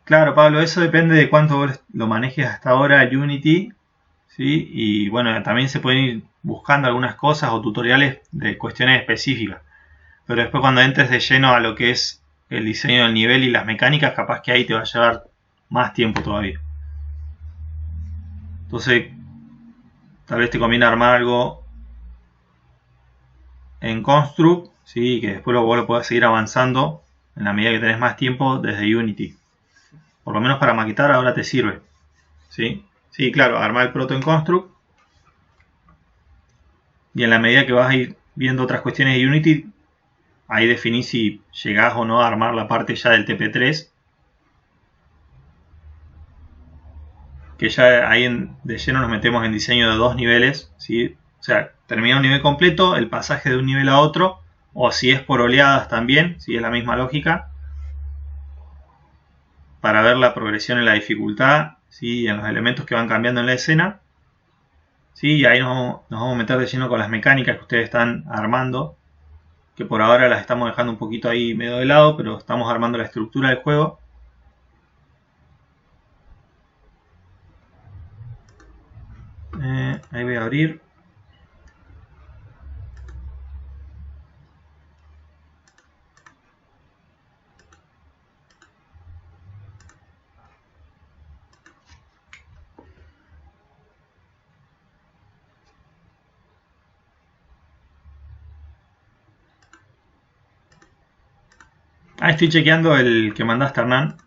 Claro, Pablo, eso depende de cuánto lo manejes hasta ahora el Unity, ¿sí? Y bueno, también se pueden ir buscando algunas cosas o tutoriales de cuestiones específicas. Pero después, cuando entres de lleno a lo que es el diseño del nivel y las mecánicas, capaz que ahí te va a llevar más tiempo todavía. Entonces, tal vez te conviene armar algo en Construct, ¿sí?, que después vos lo puedas seguir avanzando en la medida que tenés más tiempo desde Unity. Por lo menos para maquetar ahora te sirve, ¿sí? Sí, claro, armar el proto en Construct. Y en la medida que vas a ir viendo otras cuestiones de Unity, ahí definís si llegás o no a armar la parte ya del TP3. Que ya ahí de lleno nos metemos en diseño de 2 niveles, ¿sí? O sea, termina un nivel completo, el pasaje de un nivel a otro, o si es por oleadas también, si es la misma lógica, para ver la progresión en la dificultad, ¿sí?, en los elementos que van cambiando en la escena. ¿Sí? Y ahí nos vamos a meter de lleno con las mecánicas que ustedes están armando, que por ahora las estamos dejando un poquito ahí medio de lado, pero estamos armando la estructura del juego. Ahí voy a abrir. Estoy chequeando el que mandaste, Hernán.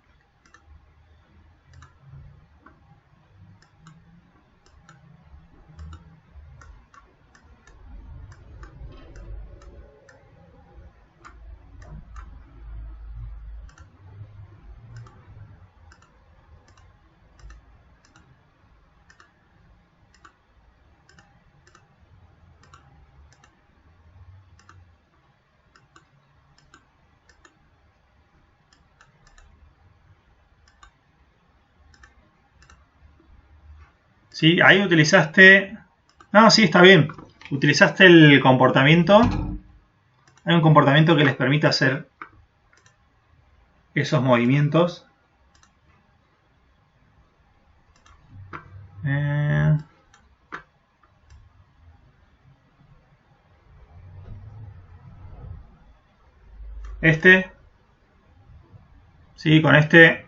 Sí, ahí utilizaste... No, sí, está bien. Utilizaste el comportamiento. Hay un comportamiento que les permite hacer esos movimientos. Sí, con este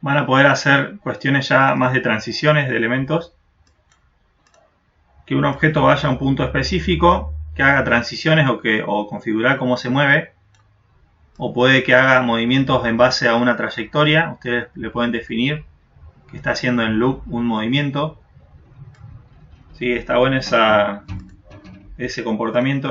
van a poder hacer cuestiones ya más de transiciones de elementos. Que un objeto vaya a un punto específico, que haga transiciones o configurar cómo se mueve. O puede que haga movimientos en base a una trayectoria. Ustedes le pueden definir que está haciendo en loop un movimiento. Sí, está bueno ese comportamiento,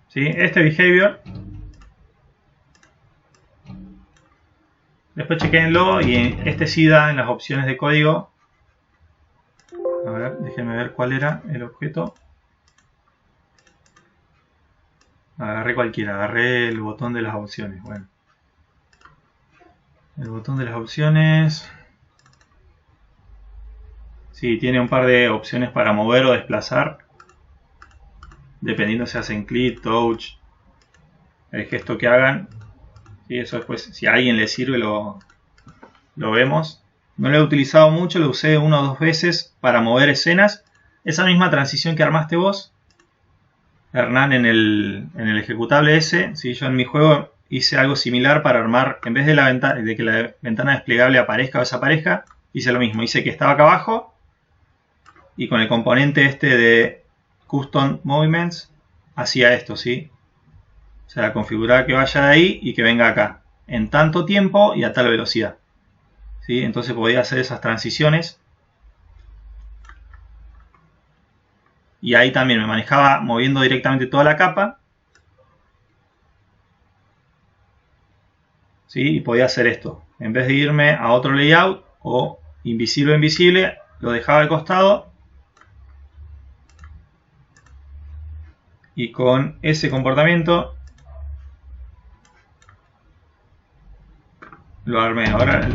¿Sí? Este behavior. Después chequenlo y este sí da en las opciones de código. A ver, déjenme ver cuál era el objeto. Agarré cualquiera, agarré el botón de las opciones. Bueno, el botón de las opciones. Sí, tiene un par de opciones para mover o desplazar. Dependiendo si hacen click, touch, el gesto que hagan. Sí, eso después, si a alguien le sirve, lo vemos. No lo he utilizado mucho, lo usé 1 o 2 veces para mover escenas. Esa misma transición que armaste vos, Hernán, en el ejecutable ese. ¿Sí? Yo en mi juego hice algo similar para armar, en vez de que la ventana desplegable aparezca o desaparezca, hice lo mismo. Hice que estaba acá abajo y con el componente de Custom Movements hacía esto, ¿sí? O sea, configurar que vaya de ahí y que venga acá en tanto tiempo y a tal velocidad. ¿Sí? Entonces podía hacer esas transiciones. Y ahí también me manejaba moviendo directamente toda la capa. ¿Sí? Y podía hacer esto. En vez de irme a otro layout o invisible o invisible, lo dejaba al costado. Y con ese comportamiento lo armé. Ahora,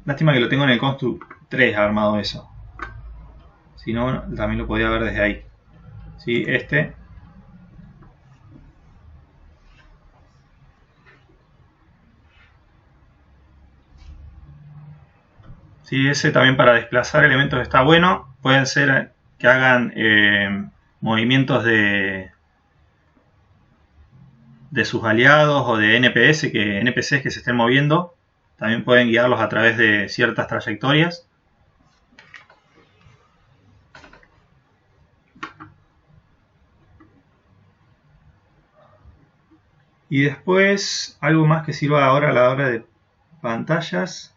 lástima que lo tengo en el Construct 3 armado eso. Si no, también lo podía ver desde ahí. ¿Sí? Sí, ese también para desplazar elementos está bueno. Pueden ser que hagan movimientos de sus aliados o de NPCs que se estén moviendo. También pueden guiarlos a través de ciertas trayectorias. Y después, algo más que sirva ahora a la hora de pantallas.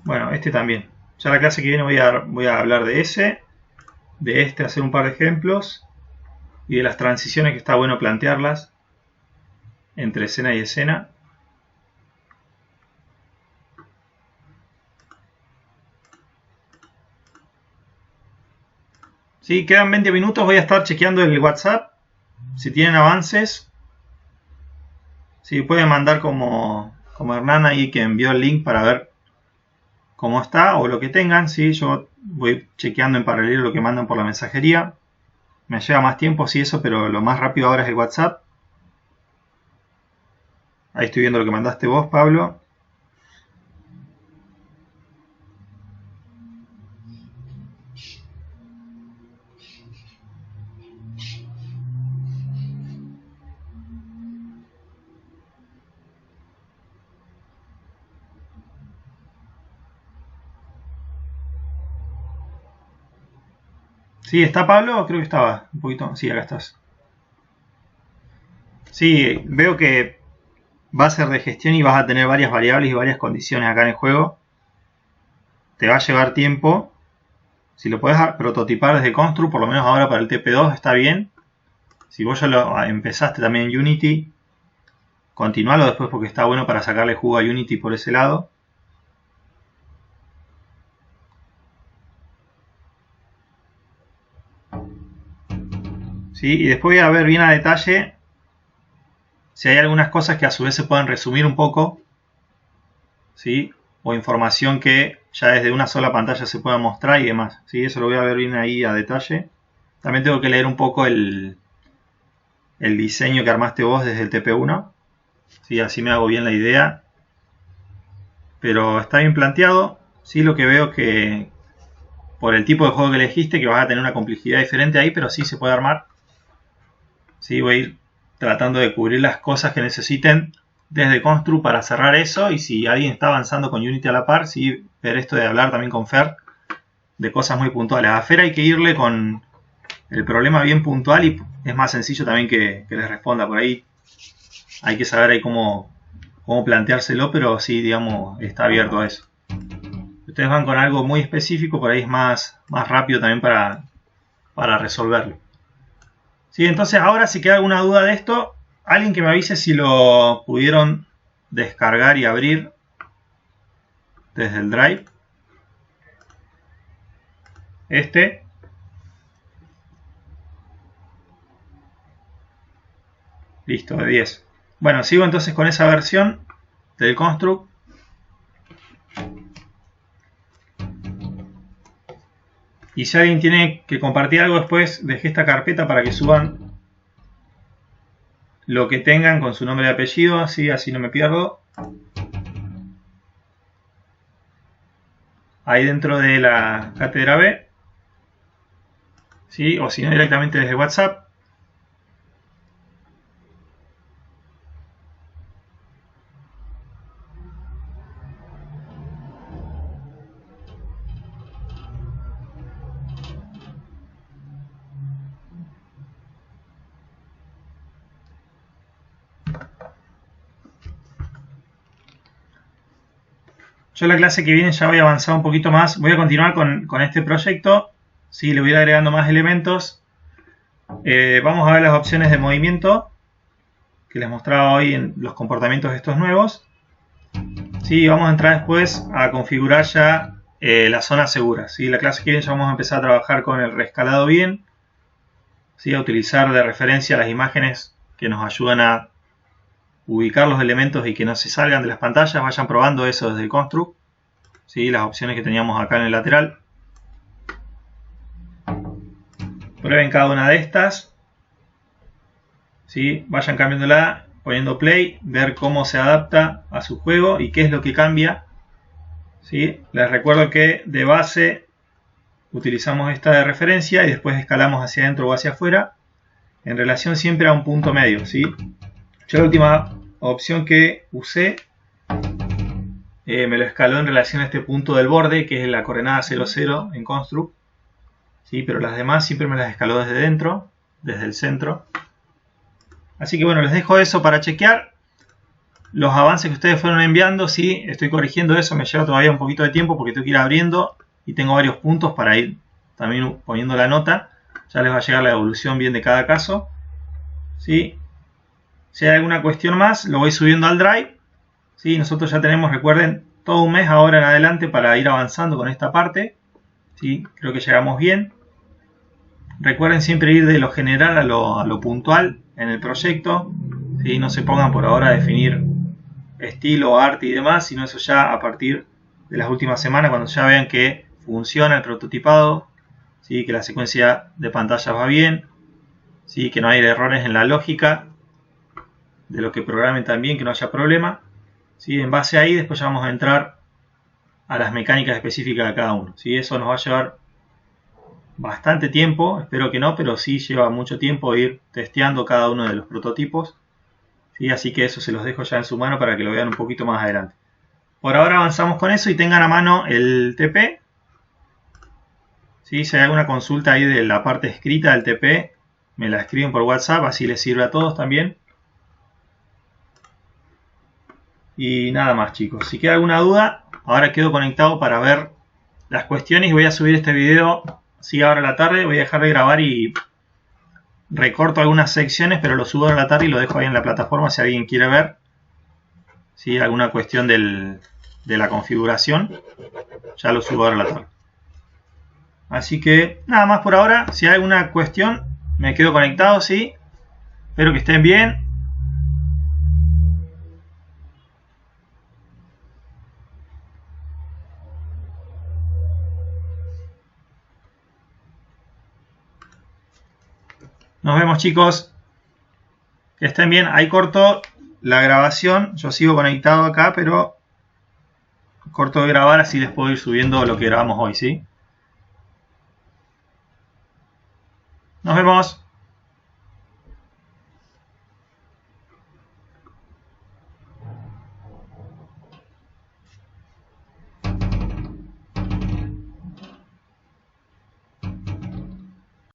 Bueno, también. Ya la clase que viene voy a hablar de hacer un par de ejemplos y de las transiciones que está bueno plantearlas entre escena y escena. Sí, quedan 20 minutos, voy a estar chequeando el WhatsApp si tienen avances. Sí, pueden mandar como Hernán ahí que envió el link para ver cómo está o lo que tengan. ¿Sí? Yo voy chequeando en paralelo lo que mandan por la mensajería. Me lleva más tiempo, sí, eso, pero lo más rápido ahora es el WhatsApp. Ahí estoy viendo lo que mandaste vos, Pablo. Sí, ¿está Pablo? Creo que estaba un poquito. Sí, acá estás. Sí, veo que va a ser de gestión y vas a tener varias variables y varias condiciones acá en el juego. Te va a llevar tiempo. Si lo podés prototipar desde Construct, por lo menos ahora para el TP2 está bien. Si vos ya lo empezaste también en Unity, continualo después porque está bueno para sacarle jugo a Unity por ese lado. ¿Sí? Y después voy a ver bien a detalle si hay algunas cosas que a su vez se puedan resumir un poco, ¿sí? O información que ya desde una sola pantalla se pueda mostrar y demás, ¿sí? Eso lo voy a ver bien ahí a detalle. También tengo que leer un poco el diseño que armaste vos desde el TP1, ¿sí? Así me hago bien la idea. Pero está bien planteado. Sí, lo que veo que por el tipo de juego que elegiste, que vas a tener una complejidad diferente ahí, pero sí se puede armar. Sí, voy a ir tratando de cubrir las cosas que necesiten desde Construct para cerrar eso. Y si alguien está avanzando con Unity a la par, sí, ver esto de hablar también con Fer de cosas muy puntuales. A Fer hay que irle con el problema bien puntual y es más sencillo también que les responda por ahí. Hay que saber ahí cómo planteárselo, pero sí, digamos, está abierto a eso. Ustedes van con algo muy específico, por ahí es más rápido también para resolverlo. ¿Sí? Entonces ahora si queda alguna duda de esto, alguien que me avise si lo pudieron descargar y abrir desde el Drive. Listo, de 10. Bueno, sigo entonces con esa versión del Construct. Y si alguien tiene que compartir algo después, dejé esta carpeta para que suban lo que tengan con su nombre y apellido, así no me pierdo. Ahí dentro de la cátedra B. ¿Sí? O si no, directamente desde WhatsApp. Yo la clase que viene ya voy a avanzar un poquito más. Voy a continuar con este proyecto. Sí, le voy a ir agregando más elementos. Vamos a ver las opciones de movimiento que les mostraba hoy en los comportamientos estos nuevos. Sí, vamos a entrar después a configurar ya la zona segura. ¿Sí? La clase que viene ya vamos a empezar a trabajar con el reescalado bien. ¿Sí? A utilizar de referencia las imágenes que nos ayudan a ubicar los elementos y que no se salgan de las pantallas. Vayan probando eso desde el Construct. ¿Sí? Las opciones que teníamos acá en el lateral. Prueben cada una de estas. ¿Sí? Vayan cambiándola, poniendo play, ver cómo se adapta a su juego y qué es lo que cambia. ¿Sí? Les recuerdo que de base utilizamos esta de referencia y después escalamos hacia adentro o hacia afuera en relación siempre a un punto medio. ¿Sí? Yo la última opción que usé me lo escaló en relación a este punto del borde, que es la coordenada 00 en Construct. ¿Sí? Pero las demás siempre me las escaló desde dentro, desde el centro. Así que bueno, les dejo eso para chequear. Los avances que ustedes fueron enviando, sí, estoy corrigiendo eso, me lleva todavía un poquito de tiempo porque tengo que ir abriendo y tengo varios puntos para ir también poniendo la nota. Ya les va a llegar la evolución bien de cada caso. ¿Sí? Si hay alguna cuestión más, lo voy subiendo al Drive. ¿Sí? Nosotros ya tenemos, recuerden, todo un mes ahora en adelante para ir avanzando con esta parte. ¿Sí? Creo que llegamos bien. Recuerden siempre ir de lo general a lo puntual en el proyecto. ¿Sí? No se pongan por ahora a definir estilo, arte y demás, sino eso ya a partir de las últimas semanas, cuando ya vean que funciona el prototipado, ¿sí? Que la secuencia de pantallas va bien, ¿sí? Que no hay errores en la lógica de lo que programen también, que no haya problema, ¿sí? En base a ahí después ya vamos a entrar a las mecánicas específicas de cada uno, ¿sí? Eso nos va a llevar bastante tiempo, espero que no, pero sí lleva mucho tiempo ir testeando cada uno de los prototipos, ¿sí? Así que eso se los dejo ya en su mano para que lo vean un poquito más adelante. Por ahora avanzamos con eso y tengan a mano el TP, ¿sí? Si hay alguna consulta ahí de la parte escrita del TP, me la escriben por WhatsApp, así les sirve a todos también. Y nada más, chicos. Si queda alguna duda, ahora quedo conectado para ver las cuestiones y voy a subir este video, sí, ahora a la tarde. Voy a dejar de grabar y recorto algunas secciones, pero lo subo ahora a la tarde y lo dejo ahí en la plataforma si alguien quiere ver, ¿sí? Alguna cuestión de la configuración, ya lo subo ahora a la tarde. Así que nada más por ahora. Si hay alguna cuestión, me quedo conectado, ¿sí? Espero que estén bien. Nos vemos, chicos. Que estén bien. Ahí corto la grabación. Yo sigo conectado acá, pero corto de grabar, así les puedo ir subiendo lo que grabamos hoy, ¿sí? Nos vemos.